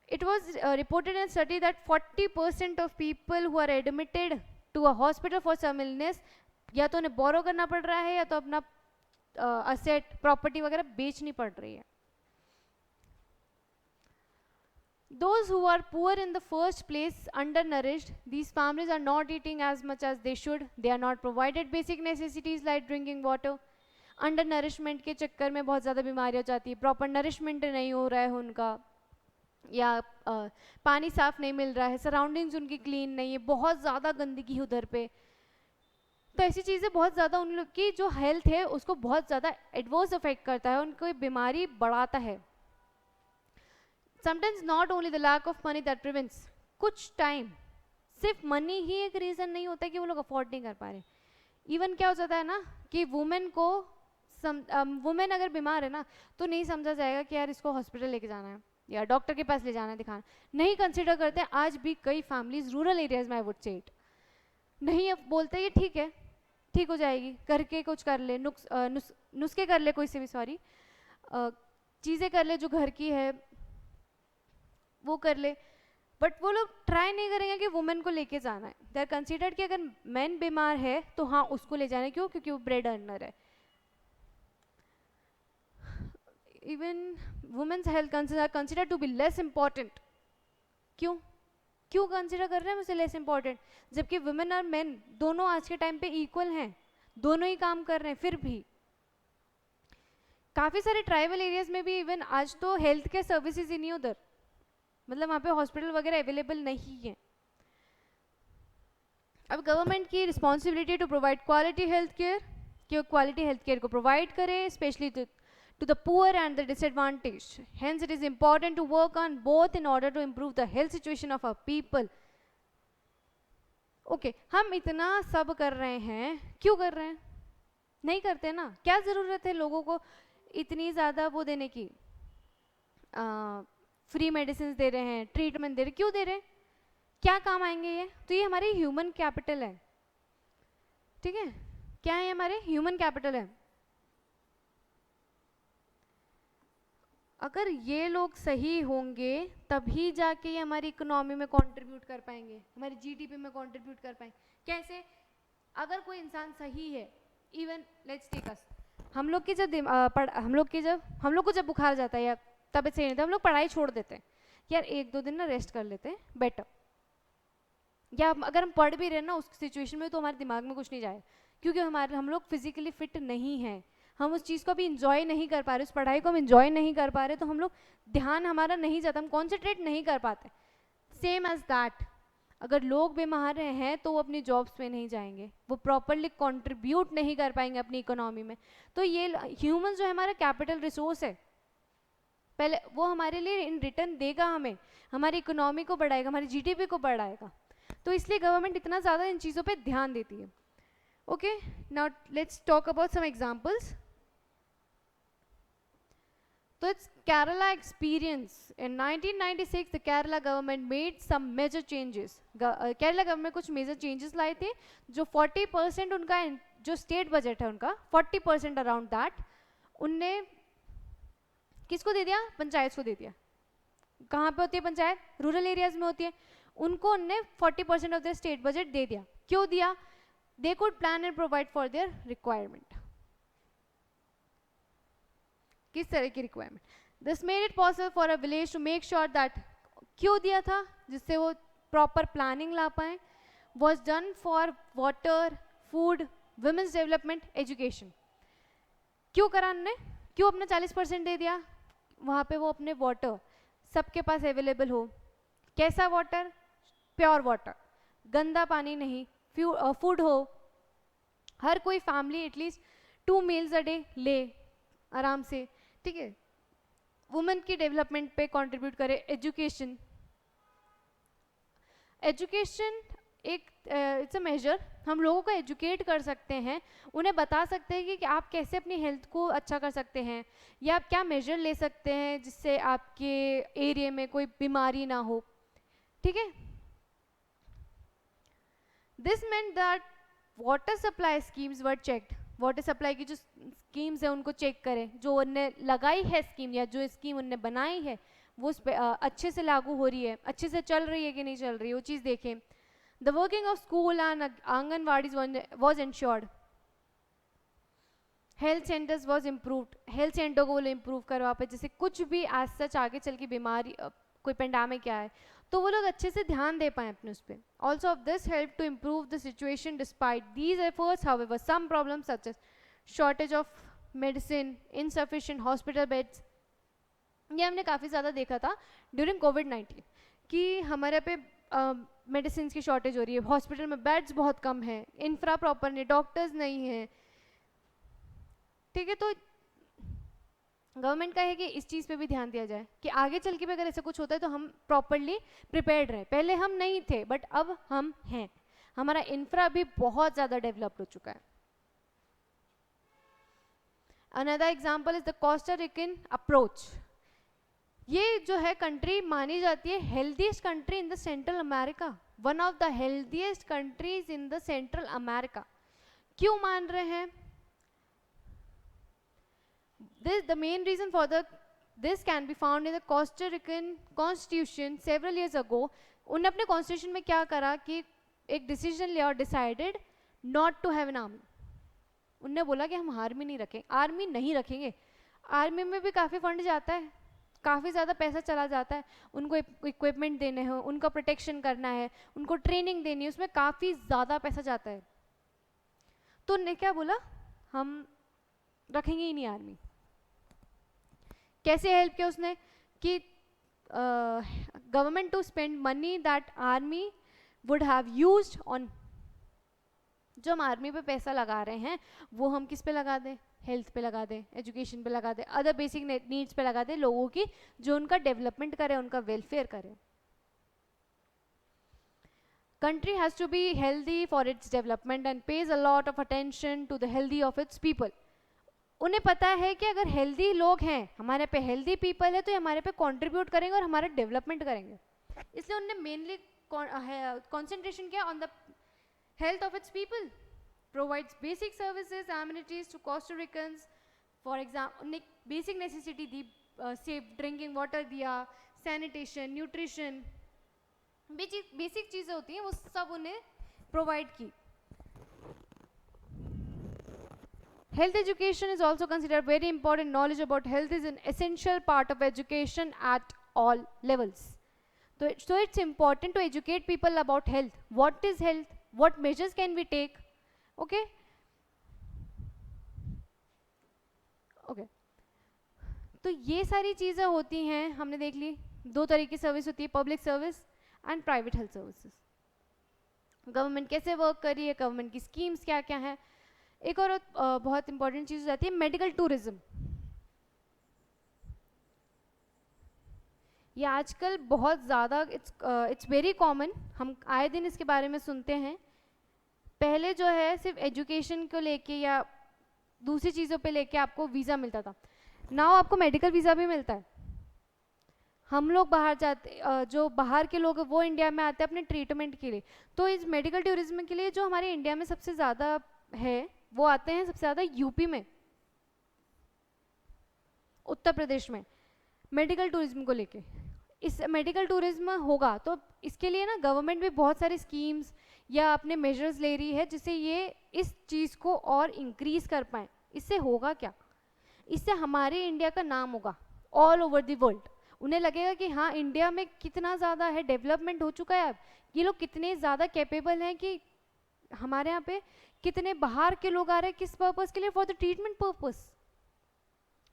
It was reported in a study that 40% of people who are admitted to a hospital for some illness या तो उन्हें बोरो करना पड़ रहा है या तो अपना असेट, प्रॉपर्टी वगैरह बेचनी पड़ रही है। Those who are poor in the first place, undernourished, these families are not eating as much as they should. They are not provided basic necessities like drinking water. अंडरनरिशमेंट के चक्कर में बहुत ज़्यादा बीमारियाँ हो जाती है, प्रॉपर नरिशमेंट नहीं हो रहा है उनका, या पानी साफ नहीं मिल रहा है, सराउंडिंग्स उनकी क्लीन नहीं है, बहुत ज़्यादा गंदगी है उधर पे। तो ऐसी चीज़ें बहुत ज़्यादा उन लोग की जो हेल्थ है उसको बहुत ज़्यादा एडवर्स अफेक्ट करता है, उनको बीमारी बढ़ाता है। Sometimes not only the lack of money that prevents, कुछ टाइम सिर्फ मनी ही एक रीज़न नहीं होता कि वो लोग अफोर्ड नहीं कर पा रहे। इवन क्या हो जाता है ना कि वुमेन अगर बीमार है ना तो नहीं समझा जाएगा कि यार इसको हॉस्पिटल लेके जाना है या डॉक्टर के पास ले जाना है, दिखाना नहीं कंसिडर करते हैं। आज भी कई फैमिलीज रूरल एरियाज में, आई वुड से इट, नहीं अब बोलते हैं ठीक है, ठीक हो जाएगी, करके कुछ कर ले, नुस्खे कर ले, कोई से भी सॉरी चीज़ें कर ले जो घर की है वो कर ले, बट वो लोग ट्राई नहीं करेंगे कि वुमेन को लेके जाना है। दे आर कंसिडर्ड कि अगर मैन बीमार है तो हाँ उसको ले जाना है, क्यों? क्योंकि वो ब्रेड अर्नर है। Even women's health concerns are considered to be less important. क्यों कंसिडर कर रहे हैं उसे लेस इंपॉर्टेंट, जबकि वुमेन और मेन दोनों आज के टाइम पे इक्वल हैं, दोनों ही काम कर रहे हैं। फिर भी काफ़ी सारे ट्राइबल एरियाज में भी इवन आज तो हेल्थ केयर सर्विसेज ही नहीं उधर, मतलब वहाँ पे हॉस्पिटल वगैरह अवेलेबल नहीं है। अब गवर्नमेंट की responsibility to provide quality health care, कि वो क्वालिटी हेल्थ केयर को प्रोवाइड करे, specially to the poor and the disadvantaged. Hence, it is important to work on both in order to improve the health situation of our people. Okay, हम इतना सब कर रहे हैं, क्यों कर रहे हैं? नहीं करते ना, क्या ज़रूरत है लोगों को इतनी ज़्यादा वो देने की, फ्री मेडिसिन दे रहे हैं, ट्रीटमेंट दे रहे हैं, क्यों दे रहे हैं? क्या काम आएंगे ये? तो ये हमारे ह्यूमन कैपिटल है, ठीक है? क्या है? हमारे ह्यूमन कैपिटल है। अगर ये लोग सही होंगे तभी जाके ये हमारी इकोनॉमी में कंट्रीब्यूट कर पाएंगे, हमारी जीडीपी में कंट्रीब्यूट कर पाएंगे। कैसे? अगर कोई इंसान सही है, इवन लेट्स टेक अस, हम लोग को जब बुखार जाता है या तबीयत सही नहीं होती, हम लोग पढ़ाई छोड़ देते हैं, यार 1-2 दिन ना रेस्ट कर लेते हैं, बेटर। या अगर हम पढ़ भी रहे ना उस सिचुएशन में तो हमारे दिमाग में कुछ नहीं जाए, क्योंकि हम लोग फिजिकली फिट नहीं हैं, हम उस चीज़ को भी इंजॉय नहीं कर पा रहे, उस पढ़ाई को हम इंजॉय नहीं कर पा रहे, तो हम लोग ध्यान हमारा नहीं जाता, हम कॉन्सेंट्रेट नहीं कर पाते। सेम एज दैट, अगर लोग बीमार हैं तो वो अपनी जॉब्स पे नहीं जाएंगे, वो प्रॉपरली कंट्रीब्यूट नहीं कर पाएंगे अपनी इकोनॉमी में। तो ये ह्यूमन जो है हमारा कैपिटल रिसोर्स है, पहले वो हमारे लिए इन रिटर्न देगा, हमें हमारी इकोनॉमी को बढ़ाएगा, हमारी जीडीपी को बढ़ाएगा। तो इसलिए गवर्नमेंट इतना ज़्यादा इन चीज़ों पे ध्यान देती है। Okay, now let's talk about some examples. So it's Kerala experience. In 1996, the Kerala government made some major changes. Kerala government कुछ major changes लाए थे, जो 40% उनका जो state budget है उनका 40% around that उनने किसको दे दिया? पंचायत को दे दिया। कहाँ पे होती है पंचायत? रूरल एरियाज में होती है। उनको उनने 40% ऑफ देयर स्टेट बजट दे दिया। क्यों दिया? They could plan and provide for their requirement. किस तरह की requirement? This made it possible for a village to make sure that, क्यों दिया था? जिससे वो प्रॉपर प्लानिंग ला पाए। Was done for water, food, women's development, education. क्यों करा उन्होंने? क्यों अपना 40% दे दिया? वहाँ पे वो अपने वाटर सबके पास अवेलेबल हो। कैसा वाटर? प्योर वाटर, गंदा पानी नहीं। फूड हो, हर कोई family at least 2 meals a day ले आराम से, ठीक है? वुमेन की डेवलपमेंट पे कंट्रीब्यूट करे। एजुकेशन एक इट्स अ मेजर, हम लोगों को एजुकेट कर सकते हैं, उन्हें बता सकते हैं कि आप कैसे अपनी हेल्थ को अच्छा कर सकते हैं या आप क्या मेजर ले सकते हैं जिससे आपके एरिया में कोई बीमारी ना हो, ठीक है। This meant that water supply schemes were checked, water supply की जो स्कीम्स है उनको चेक करें, जो उनने लगाई है स्कीम या जो स्कीम उनने बनाई है वो उस पे अच्छे से लागू हो रही है, अच्छे से चल रही है कि नहीं चल रही है, वो चीज़ देखें। The working of school and Anganwadis was ensured. Health centers was improved. Health center को बोले improve करो आप, जैसे कुछ भी as such आगे चल के बीमारी कोई पेंडेमिक क्या है तो वो लोग अच्छे से ध्यान दे पाएँ अपने उस पर. Also of this helped to improve the situation despite these efforts. However, some problems such as shortage of medicine, insufficient hospital beds, ये हमने काफ़ी ज़्यादा देखा था ड्यूरिंग कोविड-19 कि हमारे पे मेडिसिन की शॉर्टेज हो रही है, हॉस्पिटल में बेड्स बहुत कम है, इंफ्रा प्रॉपर नहीं, डॉक्टर्स नहीं है, ठीक है। तो गवर्नमेंट का है कि इस चीज़ पे भी ध्यान दिया जाए कि आगे चल के भी अगर ऐसा कुछ होता है तो हम प्रॉपरली प्रिपेयर्ड रहें। पहले हम नहीं थे बट अब हम हैं, हमारा इंफ्रा भी बहुत ज़्यादा डेवलप्ड हो चुका है। Another example is the Costa Rican approach. ये जो है कंट्री मानी जाती है healthiest country in the Central America, one of the healthiest countries in the Central America. क्यों मान रहे हैं? The main reason for this can be found in the Costa Rican Constitution several years ago. उन्होंने अपने constitution में क्या करा कि एक डिसीजन लिया और decided not to have an army. उनने बोला कि हम आर्मी नहीं रखेंगे। आर्मी में भी काफ़ी फंड जाता है, काफ़ी ज़्यादा पैसा चला जाता है, उनको इक्विपमेंट देने हो, उनका प्रोटेक्शन करना है, उनको ट्रेनिंग देनी है, उसमें काफ़ी ज़्यादा पैसा जाता है। तो उनने क्या बोला, हम रखेंगे ही नहीं आर्मी। कैसे हेल्प किया उसने कि government to spend money that army would have used on, जो हम आर्मी पे पैसा लगा रहे हैं वो हम किस पे लगा दें, हेल्थ पे लगा दें, एजुकेशन पे लगा दें, अदर बेसिक नीड्स पे लगा दें, लोगों की जो उनका डेवलपमेंट करे, उनका वेलफेयर करे। Country has to be healthy for its development and pays a lot of attention to the healthy of its people. उन्हें पता है कि अगर हेल्दी लोग हैं, हमारे पे हेल्दी पीपल है तो ये हमारे पे कंट्रीब्यूट करेंगे और हमारा डेवलपमेंट करेंगे। इसलिए उन्होंने मेनली कंसंट्रेशन किया on the health of its people, provides basic services, amenities to Costa Ricans. For example, basic necessity the, safe drinking water दिया, sanitation, nutrition, बेसिक चीज़ें होती हैं वो सब उन्हें प्रोवाइड की। Health education is also considered very important. Knowledge about health is an essential part of education at all levels. So it's important to educate people about health. What is health? What measures can we take? Okay. तो ये सारी चीज़ें होती हैं, हमने देख ली। दो तरह की सर्विस होती है, public service and private health services. Government कैसे वर्क कर रही है, गवर्नमेंट की स्कीम्स क्या क्या हैं। एक और बहुत इंपॉर्टेंट चीज़ हो जाती है मेडिकल टूरिज्म। ये आजकल बहुत ज़्यादा इट्स वेरी कॉमन, हम आए दिन इसके बारे में सुनते हैं। पहले जो है सिर्फ एजुकेशन को लेके या दूसरी चीज़ों पे लेके आपको वीज़ा मिलता था, नाउ आपको मेडिकल वीज़ा भी मिलता है। हम लोग बाहर जाते, जो बाहर के लोग वो इंडिया में आते हैं अपने ट्रीटमेंट के लिए, तो इस मेडिकल टूरिज्म के लिए जो हमारे इंडिया में सबसे ज़्यादा है वो आते हैं सबसे ज़्यादा यूपी में, उत्तर प्रदेश में मेडिकल टूरिज्म को लेके। इस मेडिकल टूरिज्म होगा तो इसके लिए ना गवर्नमेंट भी बहुत सारी स्कीम्स या अपने मेजर्स ले रही है जिससे ये इस चीज़ को और इंक्रीज कर पाए। इससे होगा क्या, इससे हमारे इंडिया का नाम होगा ऑल ओवर द वर्ल्ड। उन्हें लगेगा कि हाँ इंडिया में कितना ज़्यादा है, डेवलपमेंट हो चुका है, अब ये लोग कितने ज़्यादा कैपेबल हैं कि हमारे यहाँ पे कितने बाहर के लोग आ रहे हैं, किस पर्पस के लिए, for the treatment purpose,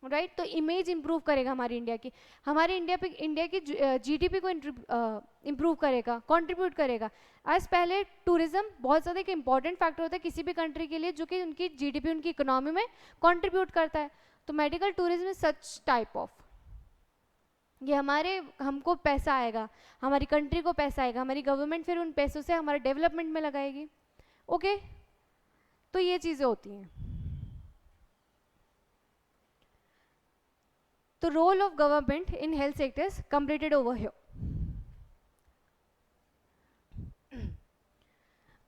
right. तो इमेज इंप्रूव करेगा हमारी इंडिया की, हमारे इंडिया की जीडीपी को इंप्रूव करेगा, कंट्रीब्यूट करेगा। आज पहले टूरिज्म बहुत ज़्यादा एक इंपॉर्टेंट फैक्टर होता है किसी भी कंट्री के लिए जो कि उनकी जीडीपी, उनकी इकोनॉमी में कंट्रीब्यूट करता है। तो medical tourism is such type of. ये हमको पैसा आएगा, हमारी कंट्री को पैसा आएगा, हमारी गवर्नमेंट फिर उन पैसों से हमारे डेवलपमेंट में लगाएगी। ओके, तो ये चीज़ें होती हैं। तो role of government in health sectors completed over here.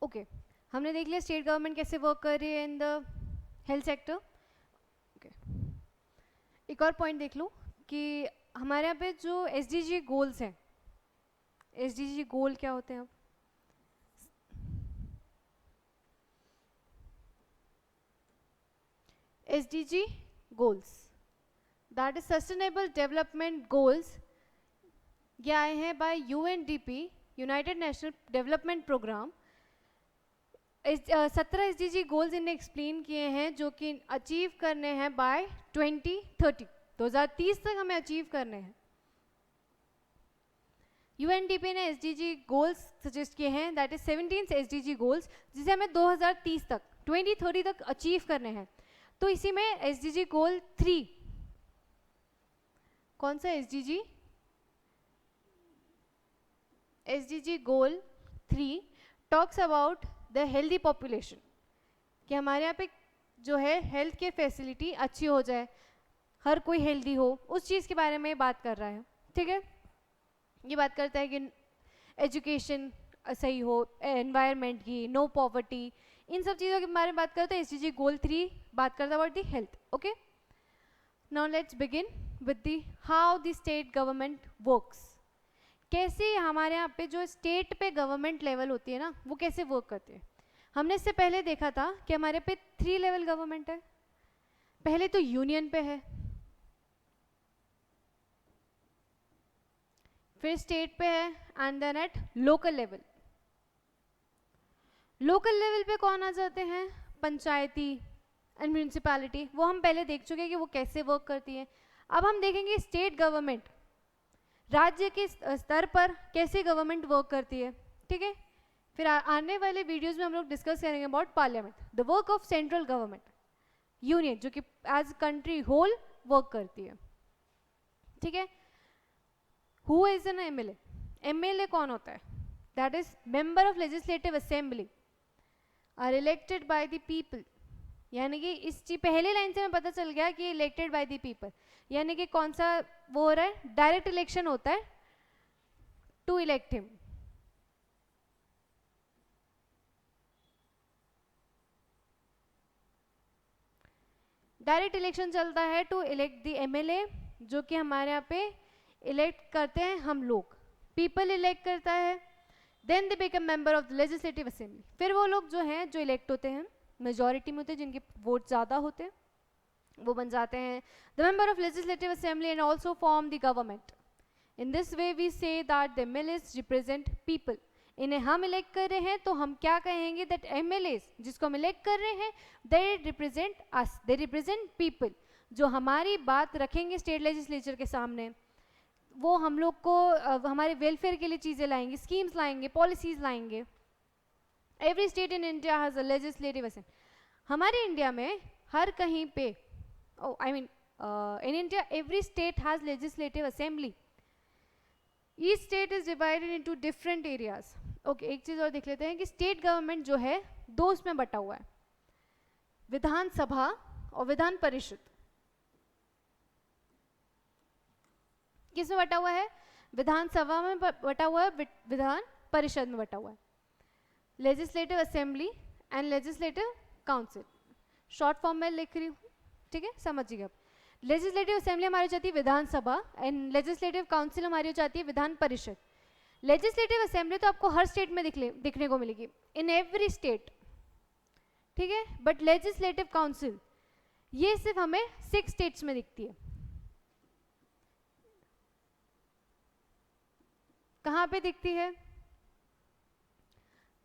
Okay, हमने देख लिया स्टेट गवर्नमेंट कैसे वर्क कर रही है in the health sector. Okay, एक और पॉइंट देख लो कि हमारे यहाँ पे जो एसडीजी गोल्स हैं, एसडीजी गोल क्या होते हैं? अब SDG goals that is sustainable development goals, ये आए हैं by UNDP, united national development programme. 17 SDG goals इन्हें एक्सप्लेन किए हैं जो कि अचीव करने हैं बाय 2030, 2030 तक हमें अचीव करने हैं। यूएनडीपी ने एसडीजी गोल्स सजेस्ट किए हैं, दैट इज 17 एसडीजी गोल्स, जिसे हमें 2030 तक 2030 तक अचीव करने हैं। तो इसी में एसडीजी गोल 3, कौन सा SDG? SDG goal 3 talks about the healthy population, कि हमारे यहाँ पे जो है हेल्थ केयर फैसिलिटी अच्छी हो जाए, हर कोई हेल्दी हो, उस चीज़ के बारे में बात कर रहा है। ठीक है, ये बात करता है कि एजुकेशन सही हो, एनवायरनमेंट की, नो पॉवर्टी, इन सब चीज़ों के बारे में बात करता है। एसडीजी गोल 3 बात करता है about the health. Okay, now let's begin with the how the state government works. कैसे हमारे यहाँ पे जो स्टेट पे गवर्नमेंट लेवल होती है ना, वो कैसे वर्क करती है। हमने इससे पहले देखा था कि हमारे पे 3 लेवल गवर्नमेंट है। पहले तो यूनियन पे है, फिर स्टेट पे है, and then at local level. Local level पे कौन आ जाते हैं? पंचायती एंड म्यूनिसिपैलिटी, वो हम पहले देख चुके हैं कि वो कैसे वर्क करती है। अब हम देखेंगे स्टेट गवर्नमेंट, राज्य के स्तर पर कैसे गवर्नमेंट वर्क करती है। ठीक है, फिर आने वाले वीडियोस में हम लोग डिस्कस करेंगे about parliament, the work of central government, union जो कि एज कंट्री होल वर्क करती है। ठीक है, who is an MLA? MLA कौन होता है? That is member of legislative assembly, are elected by the people. यानी कि इस चीज पहले लाइन से हमें पता चल गया कि इलेक्टेड बाय द पीपल, यानी कि कौन सा वो हो रहा है? डायरेक्ट इलेक्शन होता है to elect him. Direct election चलता है टू इलेक्ट द एमएलए, जो कि हमारे यहाँ पे इलेक्ट करते हैं हम लोग, पीपल इलेक्ट करता है। Then they become member of the legislative assembly, फिर वो लोग जो हैं जो इलेक्ट होते हैं, मेजॉरिटी में होते हैं, जिनके वोट ज़्यादा होते हैं, वो बन जाते हैं the member of legislative assembly and also form the government. In this way we say that the MLAs represent people. इन्हें हम इलेक्ट कर रहे हैं तो हम क्या कहेंगे? दैट एमएलएस जिसको हम इलेक्ट कर रहे हैं, they represent us, they represent people. जो हमारी बात रखेंगे स्टेट लेजिस्लेचर के सामने, वो हम लोग को हमारे वेलफेयर के लिए चीज़ें लाएंगे, स्कीम्स लाएंगे, पॉलिसीज लाएंगे। Every state in India has a legislative assembly. हमारे इंडिया में हर कहीं पे, I mean in India every state has legislative assembly. Each state is divided into different areas. Okay, एक चीज़ और देख लेते हैं कि स्टेट गवर्नमेंट जो है 2 उसमें बटा हुआ है, विधानसभा और विधान परिषद। किसमें बटा हुआ है? विधानसभा में बटा हुआ है, विधान परिषद में बटा हुआ है। Legislative assembly and legislative council, short form में लिख रही हूँ, ठीक है, समझिएगा। लेजिस्लेटिव असेंबली हमारी हो जाती है विधानसभा एंड लेजिस्लेटिव काउंसिल हमारी हो जाती है विधान परिषद। लेजिस्लेटिव असेंबली तो आपको हर स्टेट में दिखने को मिलेगी, इन एवरी स्टेट, ठीक है, बट लेजिस्लेटिव काउंसिल ये सिर्फ हमें 6 स्टेट्स में दिखती है। कहाँ पे दिखती है?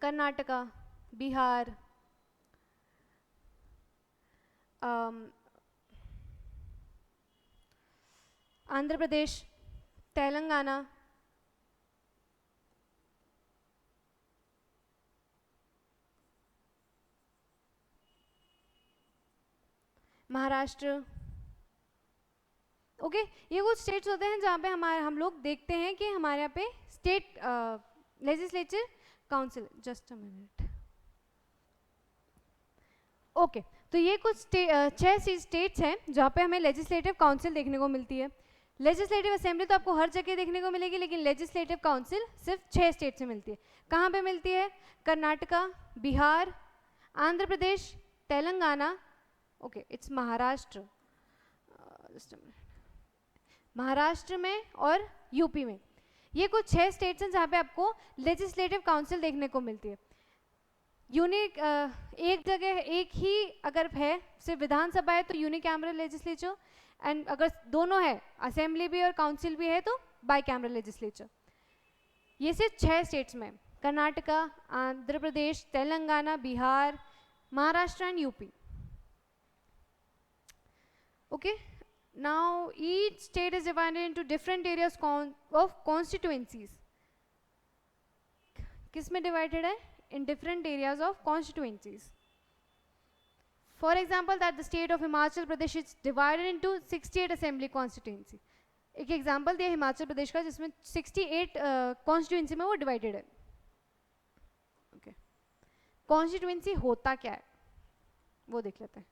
कर्नाटका, बिहार, आंध्र प्रदेश, तेलंगाना, महाराष्ट्र, ओके ये कुछ स्टेट्स होते हैं जहाँ पे हम लोग देखते हैं कि हमारे यहाँ पे state legislature council, just a minute, okay तो ये कुछ 6 स्टेट्स हैं जहाँ पे हमें लेजिस्लेटिव काउंसिल देखने को मिलती है। लेजिस्लेटिव असेंबली तो आपको हर जगह देखने को मिलेगी, लेकिन लेजिस्लेटिव काउंसिल सिर्फ 6 स्टेट से मिलती है। कहाँ पे मिलती है? कर्नाटका, बिहार, आंध्र प्रदेश, तेलंगाना, ओके इट्स महाराष्ट्र, महाराष्ट्र में और यूपी में। ये कुछ 6 स्टेट्स हैं जहाँ पे आपको लेजिस्लेटिव काउंसिल देखने को मिलती है। यूनिक एक जगह एक ही अगर है सिर्फ विधानसभा है तो यूनिकैमरल लेजिस्लेचर, एंड अगर दोनों है असेंबली भी और काउंसिल भी है तो बाईकैमरल लेजिस्लेचर। ये सिर्फ 6 स्टेट्स में, Karnataka, Andhra Pradesh, Telangana, Bihar, Maharashtra and UP. Okay now each state is divided into different areas of constituencies. किस में divided है? In different areas of constituencies. For example, that the state of Himachal Pradesh is divided into 68 assembly constituency. एक example दिया हिमाचल प्रदेश का जिसमें 68 constituency में वो divided है। ओके कॉन्स्टिट्यूंसी होता क्या है वो देख लेते हैं।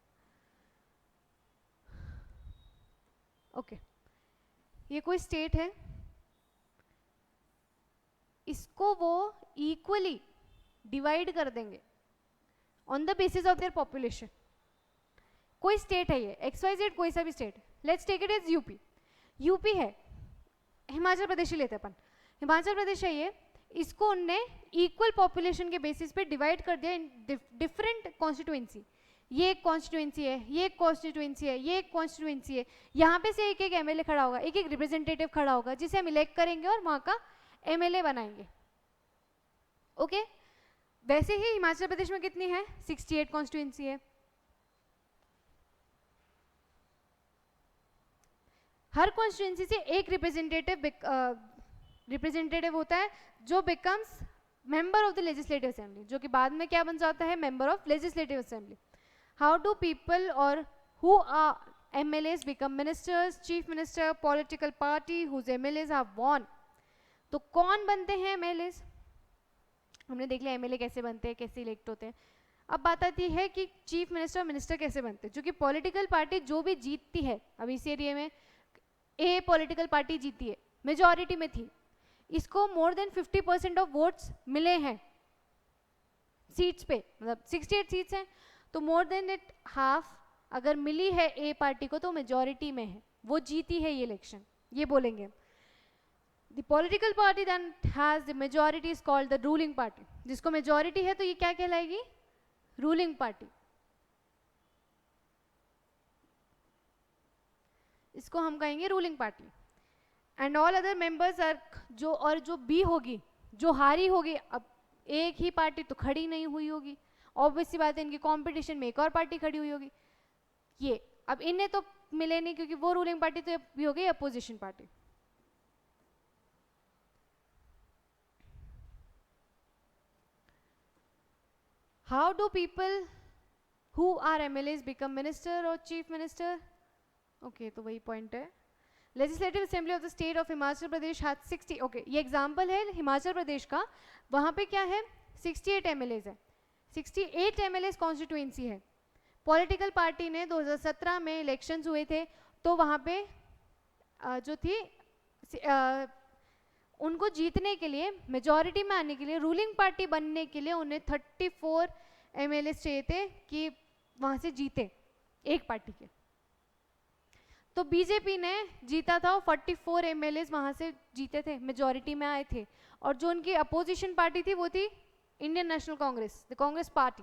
ओके ये कोई स्टेट है, इसको वो इक्वली डिवाइड कर देंगे on the basis of their population. कोई स्टेट है ये XYZ, कोई सा भी state, let's take it as UP. UP है, हिमाचल प्रदेश ही लेते अपन, हिमाचल प्रदेश है ये, इसको उनने इक्वल पॉपुलेशन के बेसिस पे डिवाइड कर दिया इन डिफरेंट कॉन्स्टिट्यूएंसी। ये एक कॉन्स्टिट्यूएंसी है, ये एक कॉन्स्टिट्यूएंसी है, ये एक कॉन्स्टिट्यूएंसी है। यहाँ पे से एक एक MLA खड़ा होगा, एक एक रिप्रेजेंटेटिव खड़ा होगा जिसे हम इलेक्ट करेंगे और वहाँ का MLA बनाएंगे। ओके वैसे ही हिमाचल प्रदेश में कितनी है? 68 कॉन्स्टिट्यूएंसी है। हर कॉन्स्टिट्यूएंसी से एक रिप्रेजेंटेटिव होता है जो becomes member of the legislative assembly, जो कि बाद में क्या बन जाता है? Member of legislative assembly. How do people और who are MLAs become ministers, chief minister, political party whose MLAs have won. तो कौन बनते हैं MLAs? हमने देख लिया MLA कैसे बनते हैं, कैसे इलेक्ट होते हैं। अब बात आती है कि चीफ मिनिस्टर, मिनिस्टर कैसे बनते हैं। जो कि पॉलिटिकल पार्टी जो भी जीतती है, अब इस एरिया में ए पॉलिटिकल पार्टी जीती है, मेजॉरिटी में थी, इसको मोर देन 50% ऑफ वोट्स मिले हैं सीट्स पे, मतलब 68 सीट्स हैं तो मोर देन इट हाफ अगर मिली है ए पार्टी को तो मेजॉरिटी में है, वो जीती है ये इलेक्शन, ये बोलेंगे। The political party then has the majority is called the ruling party. जिसको मेजॉरिटी है तो ये क्या कहलाएगी? Ruling party. इसको हम कहेंगे ruling party. And all other members are जो बी होगी, जो हारी होगी, अब एक ही पार्टी तो खड़ी नहीं हुई होगी, ऑब्वियस सी बात है इनकी कंपटीशन में एक और पार्टी खड़ी हुई होगी। ये अब इन्हें तो मिले नहीं क्योंकि वो रूलिंग पार्टी तो भी हो गई opposition party. How do people who are MLAs become minister और चीफ मिनिस्टर? ओके तो वही पॉइंट है। Legislative assembly of the state of Himachal Pradesh has 60। Okay ये एग्जांपल है हिमाचल प्रदेश का, वहाँ पे क्या है? 68 MLAs है, 68 MLAs कॉन्स्टिट्यूएंसी है। पॉलिटिकल पार्टी ने 2017 में इलेक्शंस हुए थे तो वहाँ पे जो थी उनको जीतने के लिए, मेजॉरिटी में आने के लिए, रूलिंग पार्टी बनने के लिए उन्हें 34 MLAs चाहिए थे कि वहाँ से जीते एक पार्टी के। तो बीजेपी ने जीता था, 44 MLAs वहाँ से जीते थे, मेजॉरिटी में आए थे। और जो उनकी अपोजिशन पार्टी थी वो थी Indian national Congress, the Congress party.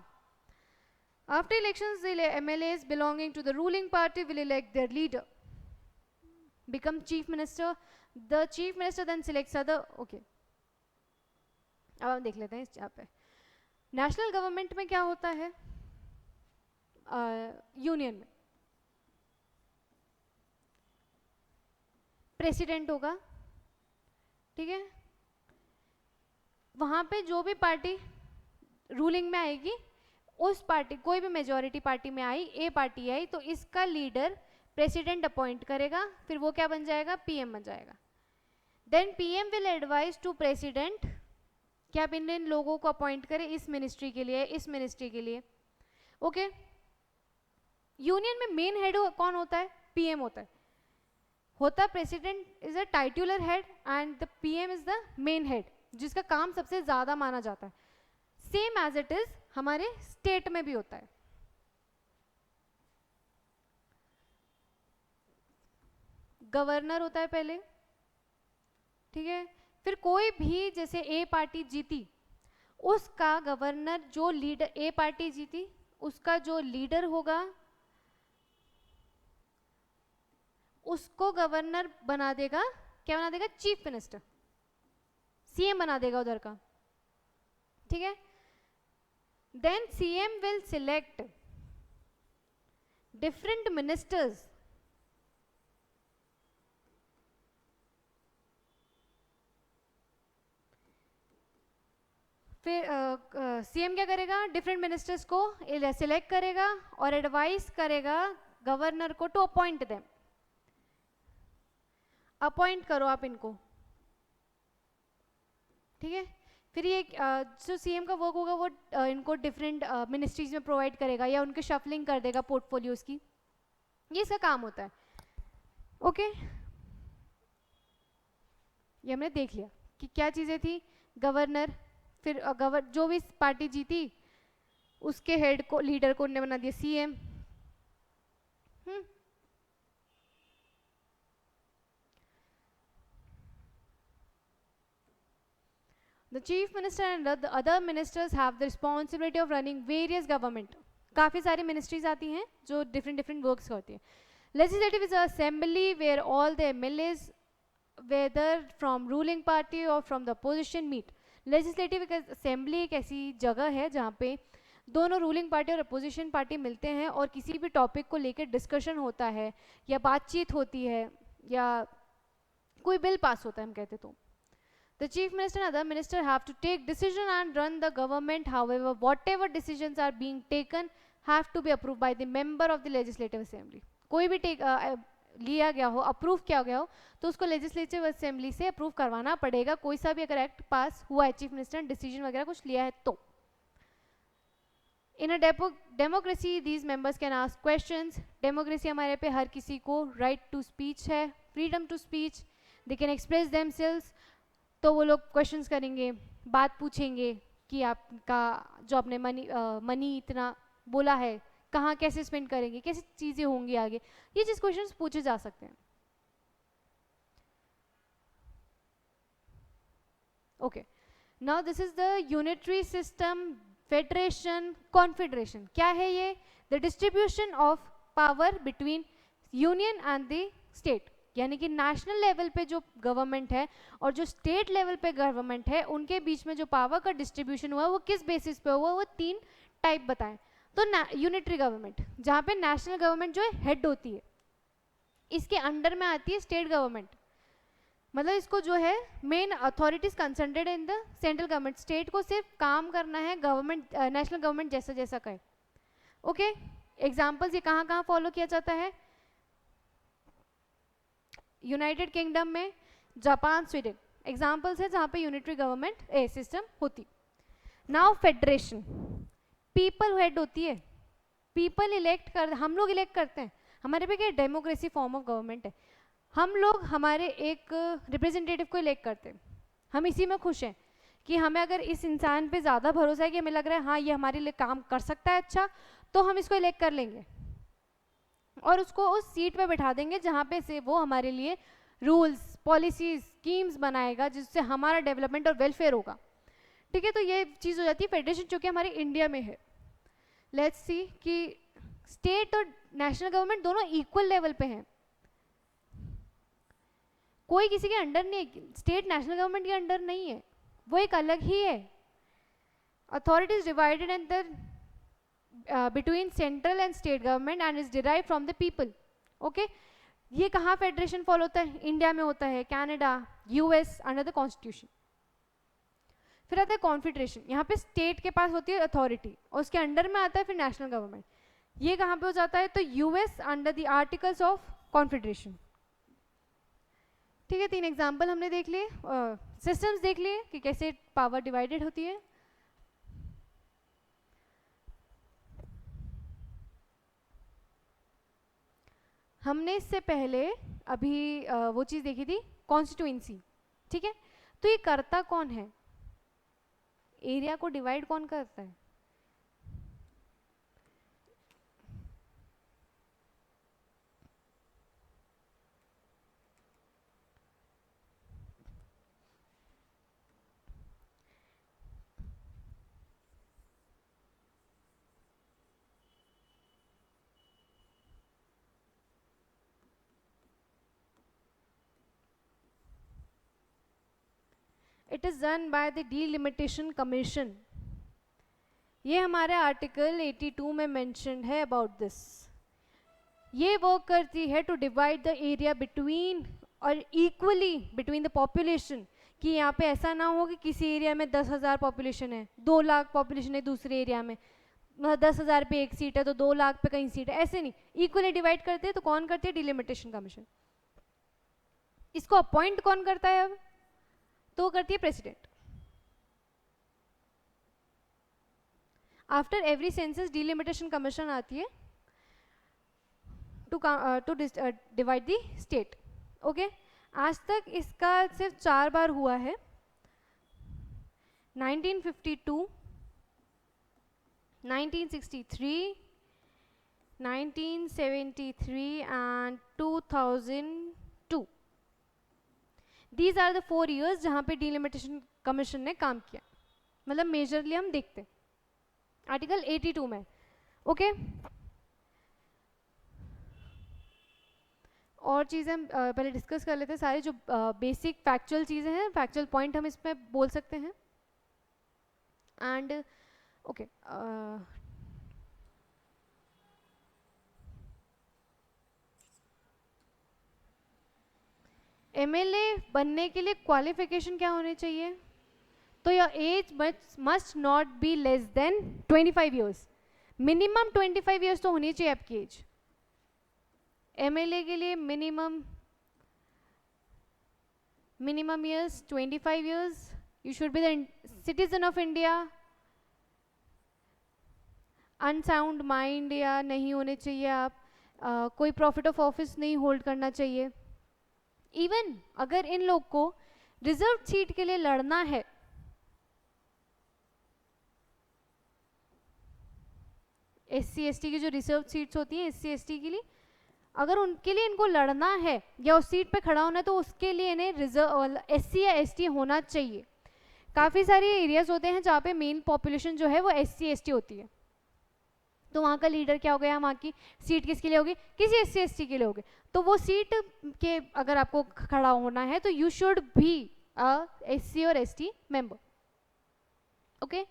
After elections, the MLAs belonging to the ruling party will elect their leader, become chief minister. The chief minister then selects other. Okay. अब हम देख लेते हैं इस यहाँ पे नेशनल गवर्नमेंट में क्या होता है, यूनियन में प्रेसिडेंट होगा, ठीक है। वहाँ पे जो भी पार्टी रूलिंग में आएगी, उस पार्टी, कोई भी मेजॉरिटी पार्टी में आई, ए पार्टी आई, तो इसका लीडर प्रेसिडेंट अपॉइंट करेगा, फिर वो क्या बन जाएगा, पीएम बन जाएगा. Then PM will advise to president कि आप इन लोगों को अपॉइंट करें इस मिनिस्ट्री के लिए, इस मिनिस्ट्री के लिए. ओके. यूनियन में मेन हेड कौन होता है, पीएम होता है president is a titular head and the PM is the main head, जिसका काम सबसे ज्यादा माना जाता है. सेम एज इट इज हमारे स्टेट में भी होता है. गवर्नर होता है पहले, ठीक है. फिर कोई भी जैसे ए पार्टी जीती, उसका गवर्नर जो लीडर, ए पार्टी जीती उसका जो लीडर होगा उसको गवर्नर बना देगा, क्या बना देगा, चीफ मिनिस्टर, सीएम बना देगा उधर का, ठीक है. Then CM will select different ministers. फिर सीएम क्या करेगा, डिफरेंट मिनिस्टर्स को सिलेक्ट करेगा और एडवाइस करेगा गवर्नर को टू अपॉइंट देम. अपॉइंट करो आप इनको, ठीक है. फिर ये जो सीएम का वर्क होगा वो इनको डिफरेंट मिनिस्ट्रीज में प्रोवाइड करेगा या उनके शफलिंग कर देगा पोर्टफोलियोज की, ये इसका काम होता है. ओके. ये हमने देख लिया कि क्या चीजें थी, गवर्नर, फिर जो भी पार्टी जीती उसके हेड को, लीडर को उन्होंने बना दिया CM. The chief minister and the other ministers have the responsibility of running various government. काफ़ी सारी ministries आती हैं जो different works करती हैं. Legislative is an assembly where all the MLAs, whether from ruling party or from the opposition, meet. Legislative assembly एक ऐसी जगह है जहाँ पे दोनों रूलिंग पार्टी और अपोजिशन पार्टी मिलते हैं और किसी भी टॉपिक को लेकर डिस्कशन होता है या बातचीत होती है या कोई बिल पास होता है, हम कहते तो. The chief minister and other minister have to take decision and run the government. However, whatever decisions are being taken have to be approved by the member of the legislative assembly. कोई भी लिया गया हो, approve किया गया हो, तो उसको लेजिस्लेटिव असेंबली से अप्रूव करवाना पड़ेगा. कोई सा भी अगर एक्ट पास हुआ है, चीफ मिनिस्टर ने डिसीजन वगैरह कुछ लिया है तो. In a democracy these members can ask questions. Democracy हमारे पे हर किसी को राइट टू स्पीच है, freedom to speech. They can express themselves. तो वो लोग क्वेश्चंस करेंगे, बात पूछेंगे कि आपका जो आपने मनी इतना बोला है कहाँ, कैसे स्पेंड करेंगे, कैसी चीज़ें होंगी आगे, ये चीज़ क्वेश्चंस पूछे जा सकते हैं. Okay. Now this is the unitary system, federation, confederation. क्या है ये? The distribution of power between union and the state. यानी कि नेशनल लेवल पे जो गवर्नमेंट है और जो स्टेट लेवल पे गवर्नमेंट है, उनके बीच में जो पावर का डिस्ट्रीब्यूशन हुआ वो किस बेसिस पे हुआ, वो 3 टाइप बताएं. तो यूनिटरी गवर्नमेंट, जहाँ पे नेशनल गवर्नमेंट जो है हेड होती है, इसके अंडर में आती है स्टेट गवर्नमेंट. मतलब इसको जो है main authorities concentrated in the central government. State को सिर्फ काम करना है गवर्नमेंट, नेशनल गवर्नमेंट जैसा जैसा कहे. ओके. एग्जाम्पल्स ये कहाँ कहाँ फॉलो किया जाता है? यूनाइटेड किंगडम में, जापान, स्वीडन एग्जाम्पल्स है जहाँ पे यूनिटरी गवर्नमेंट सिस्टम होती. नाउ फेडरेशन, पीपल हेड होती है. पीपल इलेक्ट कर, हम लोग इलेक्ट करते हैं. हमारे पे क्या डेमोक्रेसी फॉर्म ऑफ गवर्नमेंट है. हम लोग हमारे एक रिप्रेजेंटेटिव को इलेक्ट करते हैं. हम इसी में खुश हैं कि हमें अगर इस इंसान पे ज़्यादा भरोसा है कि हमें लग रहा है हाँ ये हमारे लिए काम कर सकता है अच्छा, तो हम इसको इलेक्ट कर लेंगे और उसको उस सीट पे बिठा देंगे जहाँ पे से वो हमारे लिए रूल्स, पॉलिसीज, स्कीम्स बनाएगा जिससे हमारा डेवलपमेंट और वेलफेयर होगा. ठीक है. तो ये चीज़ हो जाती है फेडरेशन, जो कि हमारे इंडिया में है. लेट्स सी कि स्टेट और नेशनल गवर्नमेंट दोनों इक्वल लेवल पे हैं, कोई किसी के अंडर नहीं है. स्टेट नेशनल गवर्नमेंट के अंडर नहीं है, वो एक अलग ही है. Authorities divided in the between central and state government and is derived from the people. Okay. ये कहाँ फेडरेशन फॉलो होता है? इंडिया में होता है, Canada, US, under the constitution. फिर आता है कॉन्फेडरेशन. यहाँ पे स्टेट के पास होती है अथॉरिटी और उसके अंडर में आता है फिर नेशनल गवर्नमेंट. ये कहाँ पे हो जाता है? तो US under the articles of confederation. ठीक है, 3 एग्जाम्पल हमने देख लिए, सिस्टम्स देख लिए कि कैसे पावर डिवाइडेड होती है। हमने इससे पहले अभी वो चीज़ देखी थी, कॉन्स्टिट्यूएंसी। ठीक है, तो ये करता कौन है? एरिया को डिवाइड कौन करता है? It is done by the delimitation commission. ये हमारे आर्टिकल 82 में मेंशन्ड है अबाउट दिस। ये वर्क करती है to divide the area between और इक्वली बिटवीन द पॉपुलेशन, कि यहाँ पे ऐसा ना हो कि किसी एरिया में 10,000 पॉपुलेशन है, 2 लाख पॉपुलेशन है दूसरे एरिया में, 10,000 पे एक सीट है तो 2 लाख पे कहीं सीट है, ऐसे नहीं, इक्वली डिवाइड करते हैं। तो कौन करते हैं? Delimitation commission. इसको अपॉइंट कौन करता है? अब तो करती है president. After every census delimitation commission आती है to divide the state. Okay, आज तक इसका सिर्फ 4 बार हुआ है, 1952, 1963, 1973 and 2002। These are the 4 years जहाँ पे डिलिमिटेशन कमीशन ने काम किया, मतलब मेजरली हम देखते हैं आर्टिकल 82 में। ओके, और चीज़ें हम पहले डिस्कस कर लेते हैं, सारे जो बेसिक फैक्चुअल चीज़ें हैं, फैक्चुअल पॉइंट हम इसमें बोल सकते हैं। एंड ओके, एमएलए बनने के लिए क्वालिफिकेशन क्या होने चाहिए? तो your age must not be less than 25 years। Minimum 25 years तो होनी चाहिए आपकी एज एमएलए के लिए। Minimum years 25 years। You should be the citizen of India. Unsound mind या नहीं होने चाहिए आप, कोई प्रॉफिट ऑफ ऑफिस नहीं होल्ड करना चाहिए। इवन अगर इन लोग को रिजर्व सीट के लिए लड़ना है, एससी एसटी की जो रिजर्व सीट्स होती हैं एससी एसटी के लिए, अगर उनके लिए इनको लड़ना है या उस सीट पे खड़ा होना है तो उसके लिए इन्हें रिजर्व एससी या एसटी होना चाहिए। काफ़ी सारे एरियाज होते हैं जहाँ पे मेन पॉपुलेशन जो है वो एससी एसटी होती है, तो वहाँ का लीडर क्या हो गया, वहाँ की सीट किसके लिए होगी? किसी एससी एसटी के लिए होगी। तो वो सीट के अगर आपको खड़ा होना है तो you should be a SC और एसटी मेंबर। ओके,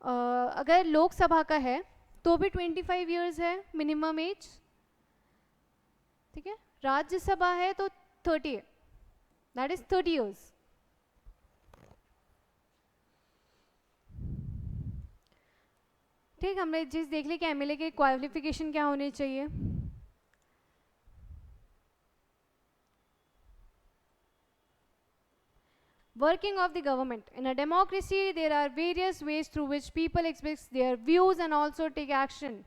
अगर लोकसभा का है तो भी 25 years है मिनिमम एज। ठीक है, राज्यसभा है तो 30 है, दैट इज 30 years। ठीक, हमने चीज देख ली कि एमएलए के क्वालिफिकेशन क्या होने चाहिए। Working of the government. In a democracy, there are various ways through which people express their views and also take action.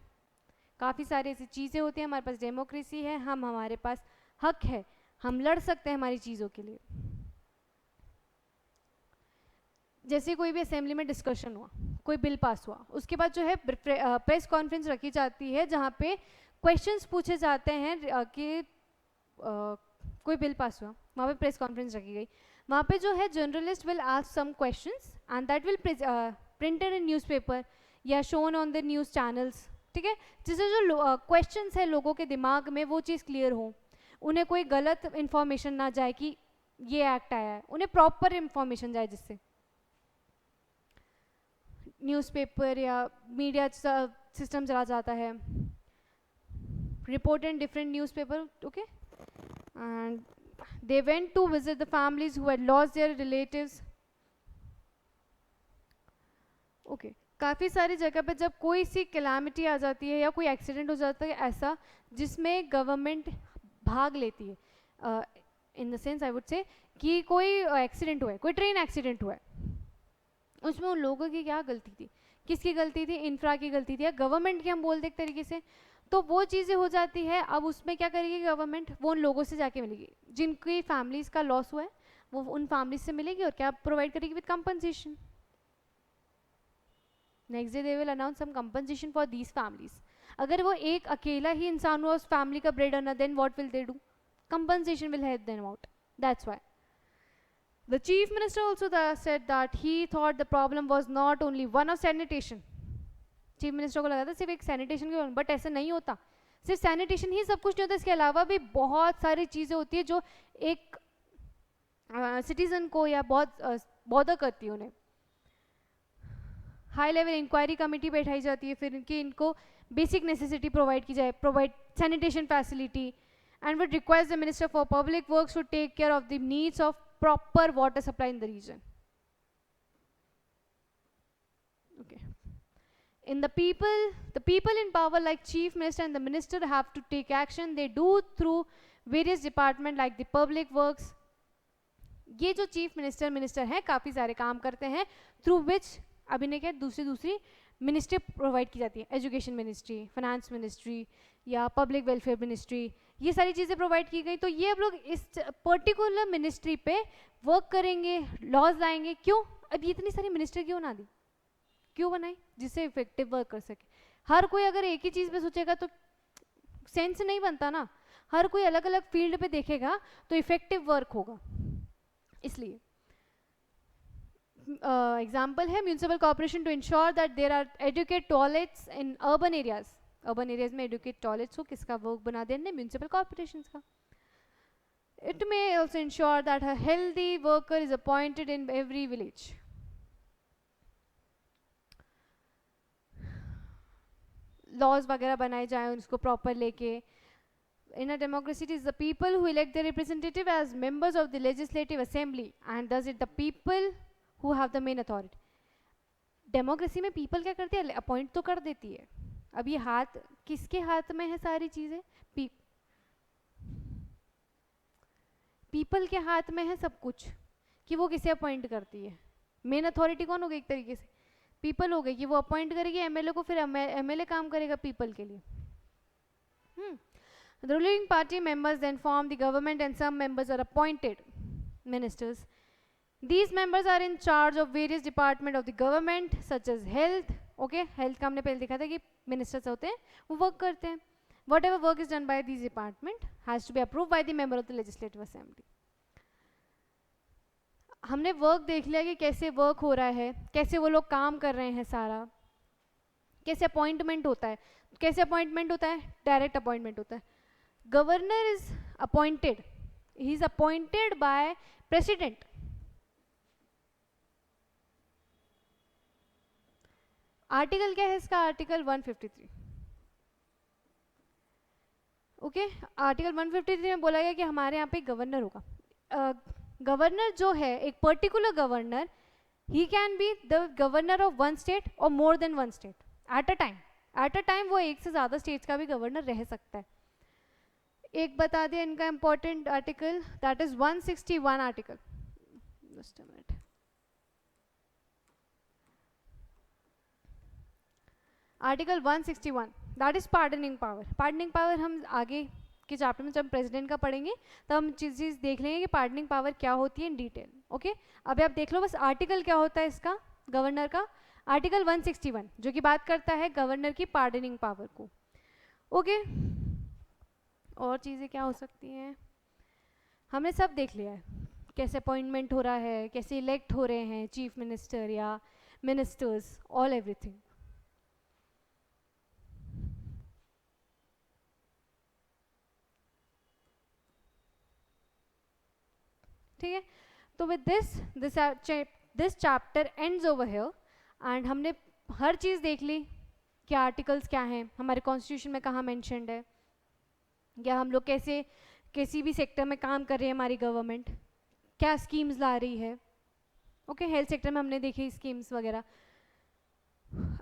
काफ़ी सारी ऐसी चीज़ें होती हैं, हमारे पास डेमोक्रेसी है, हमारे पास हक है, हम लड़ सकते हैं हमारी चीज़ों के लिए। जैसे कोई भी असेंबली में डिस्कशन हुआ, कोई बिल पास हुआ, उसके बाद जो है प्रेस कॉन्फ्रेंस रखी जाती है जहाँ पे क्वेश्चंस पूछे जाते हैं कि कोई बिल पास हुआ, वहाँ पे प्रेस कॉन्फ्रेंस रखी गई। वहाँ पे जो है journalist will ask some questions and that will printed in newspaper या shown on the news channels. ठीक है, जिससे जो क्वेश्चंस है लोगों के दिमाग में वो चीज़ क्लियर हो, उन्हें कोई गलत इन्फॉर्मेशन ना जाए कि ये एक्ट आया है, उन्हें प्रॉपर इन्फॉर्मेशन जाए, जिससे न्यूज़पेपर या मीडिया सिस्टम चला जाता है, report in different newspaper. Okay, and they went to visit the families who had lost their relatives. Okay, काफ़ी सारी जगह पे जब कोई सी कैलामिटी आ जाती है या कोई एक्सीडेंट हो जाता है ऐसा जिसमें गवर्नमेंट भाग लेती है, in the sense I would say कि कोई एक्सीडेंट हुआ है, कोई ट्रेन एक्सीडेंट हुआ है, उसमें उन लोगों की क्या गलती थी, किसकी गलती थी, इंफ्रा की गलती थी या गवर्नमेंट की, हम बोलते एक तरीके से, तो वो चीज़ें हो जाती है। अब उसमें क्या करेगी गवर्नमेंट, वो उन लोगों से जाके मिलेगी जिनकी फैमिलीज का लॉस हुआ है, वो उन फैमिलीज से मिलेगी और क्या प्रोवाइड करेगी, with compensation. Next day they will announce some compensation for these families. अगर वो एक अकेला ही इंसान हुआ उस फैमिली का bread earner, then what will they do, compensation will help them out. That's why the chief minister also said that he thought the problem was not only one of sanitation. Chief minister को लगा था सिर्फ एक sanitation की, but ऐसा नहीं होता, सिर्फ सैनिटेशन ही सब कुछ नहीं होता, इसके अलावा भी बहुत सारी चीज़ें होती है जो एक सिटीजन को या बहुत बॉदर करती है उन्हें। हाई लेवल इंक्वायरी कमेटी बैठाई जाती है, फिर इनको बेसिक नेसेसिटी प्रोवाइड की जाए, provide sanitation facility, and would request the Minister for Public Works to take care of the needs of proper water supply in the region. Okay. In the people in power like Chief Minister and the Minister have to take action. They do through various departments like the Public Works. ये जो chief minister हैं काफ़ी सारे काम करते हैं, through which अभी ने क्या दूसरी मिनिस्ट्री प्रोवाइड की जाती है, एजुकेशन मिनिस्ट्री, फाइनेंस मिनिस्ट्री या पब्लिक वेलफेयर मिनिस्ट्री, ये सारी चीज़ें प्रोवाइड की गई। तो ये अब लोग इस पर्टिकुलर मिनिस्ट्री पे वर्क करेंगे, लॉज लाएंगे। क्यों, अब ये इतनी सारी मिनिस्ट्री क्यों ना दी, क्यों बनाई, जिससे इफेक्टिव वर्क कर सके। हर कोई अगर एक ही चीज़ पे सोचेगा तो सेंस नहीं बनता ना, हर कोई अलग अलग फील्ड पे देखेगा तो इफेक्टिव वर्क होगा। इसलिए एग्जाम्पल है municipal corporation to ensure that there are adequate toilets in urban areas. Urban areas में एडुकेट टॉयलेट्स हो, किसका वर्क बना देने, म्यूनिसिपल कॉर्पोरेशन का। It may also ensure that a healthy worker is appointed in every village. लॉज वगैरह बनाए जाए उसको प्रॉपर लेके। In a democracy, it is the people who elect their representative as members of the legislative assembly, and thus it the people who have the main authority. Democracy में people क्या करती है, अपॉइंट तो कर देती है। अब ये हाथ किसके हाथ में है, सारी चीजें पीपल के हाथ में है सब कुछ, कि वो किसे अपॉइंट करती है। मेन अथॉरिटी कौन हो गई, एक तरीके से पीपल हो गई, कि वो अपॉइंट करेगी एमएलए को, फिर एमएलए काम करेगा पीपल के लिए। The ruling party members then form the government and some members are appointed ministers. These members are in charge of various departments of the government such as health. Okay, health का हमने पहले देखा था कि ministers होते हैं, वो work करते हैं. Whatever work is done by these department has to be approved by the member of the legislative assembly. हमने work देख लिया कि कैसे work हो रहा है, कैसे वो लोग काम कर रहे हैं सारा, कैसे appointment होता है, कैसे appointment होता है, direct appointment होता है. Governor is appointed. He is appointed by president. Article क्या है इसका, आर्टिकल 153. ओके, आर्टिकल 153 में बोला गया कि हमारे यहाँ पे गवर्नर होगा। गवर्नर जो है एक particular governor, he can be the governor of one state और more than one state at a time. At a time वो एक से ज़्यादा स्टेट्स का भी गवर्नर रह सकता है। एक बता दिया इनका important article, that is 161 article. Just a minute, article 161 that is pardoning power. Pardoning power हम आगे के चैप्टर में जब प्रेसिडेंट का पढ़ेंगे तब हम चीज़ देख लेंगे कि पार्डनिंग पावर क्या होती है इन डिटेल। ओके, अभी आप देख लो बस आर्टिकल क्या होता है इसका, गवर्नर का। आर्टिकल 161 जो कि बात करता है गवर्नर की पार्डनिंग पावर को। ओके, और चीज़ें क्या हो सकती हैं, हमने सब देख लिया है, कैसे अपॉइंटमेंट हो रहा है, कैसे इलेक्ट हो रहे हैं चीफ मिनिस्टर या मिनिस्टर्स, ऑल एवरीथिंग। ठीक है, तो with this chapter ends over here and हमने हर चीज़ देख ली कि आर्टिकल्स क्या हैं, हमारे कॉन्स्टिट्यूशन में कहाँ मेंशन्ड है, या हम लोग कैसे किसी भी सेक्टर में काम कर रहे हैं, हमारी गवर्नमेंट क्या स्कीम्स ला रही है। ओके, हेल्थ सेक्टर में हमने देखी स्कीम्स वगैरह।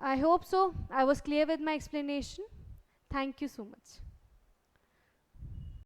I hope so I was clear with my explanation. Thank you so much.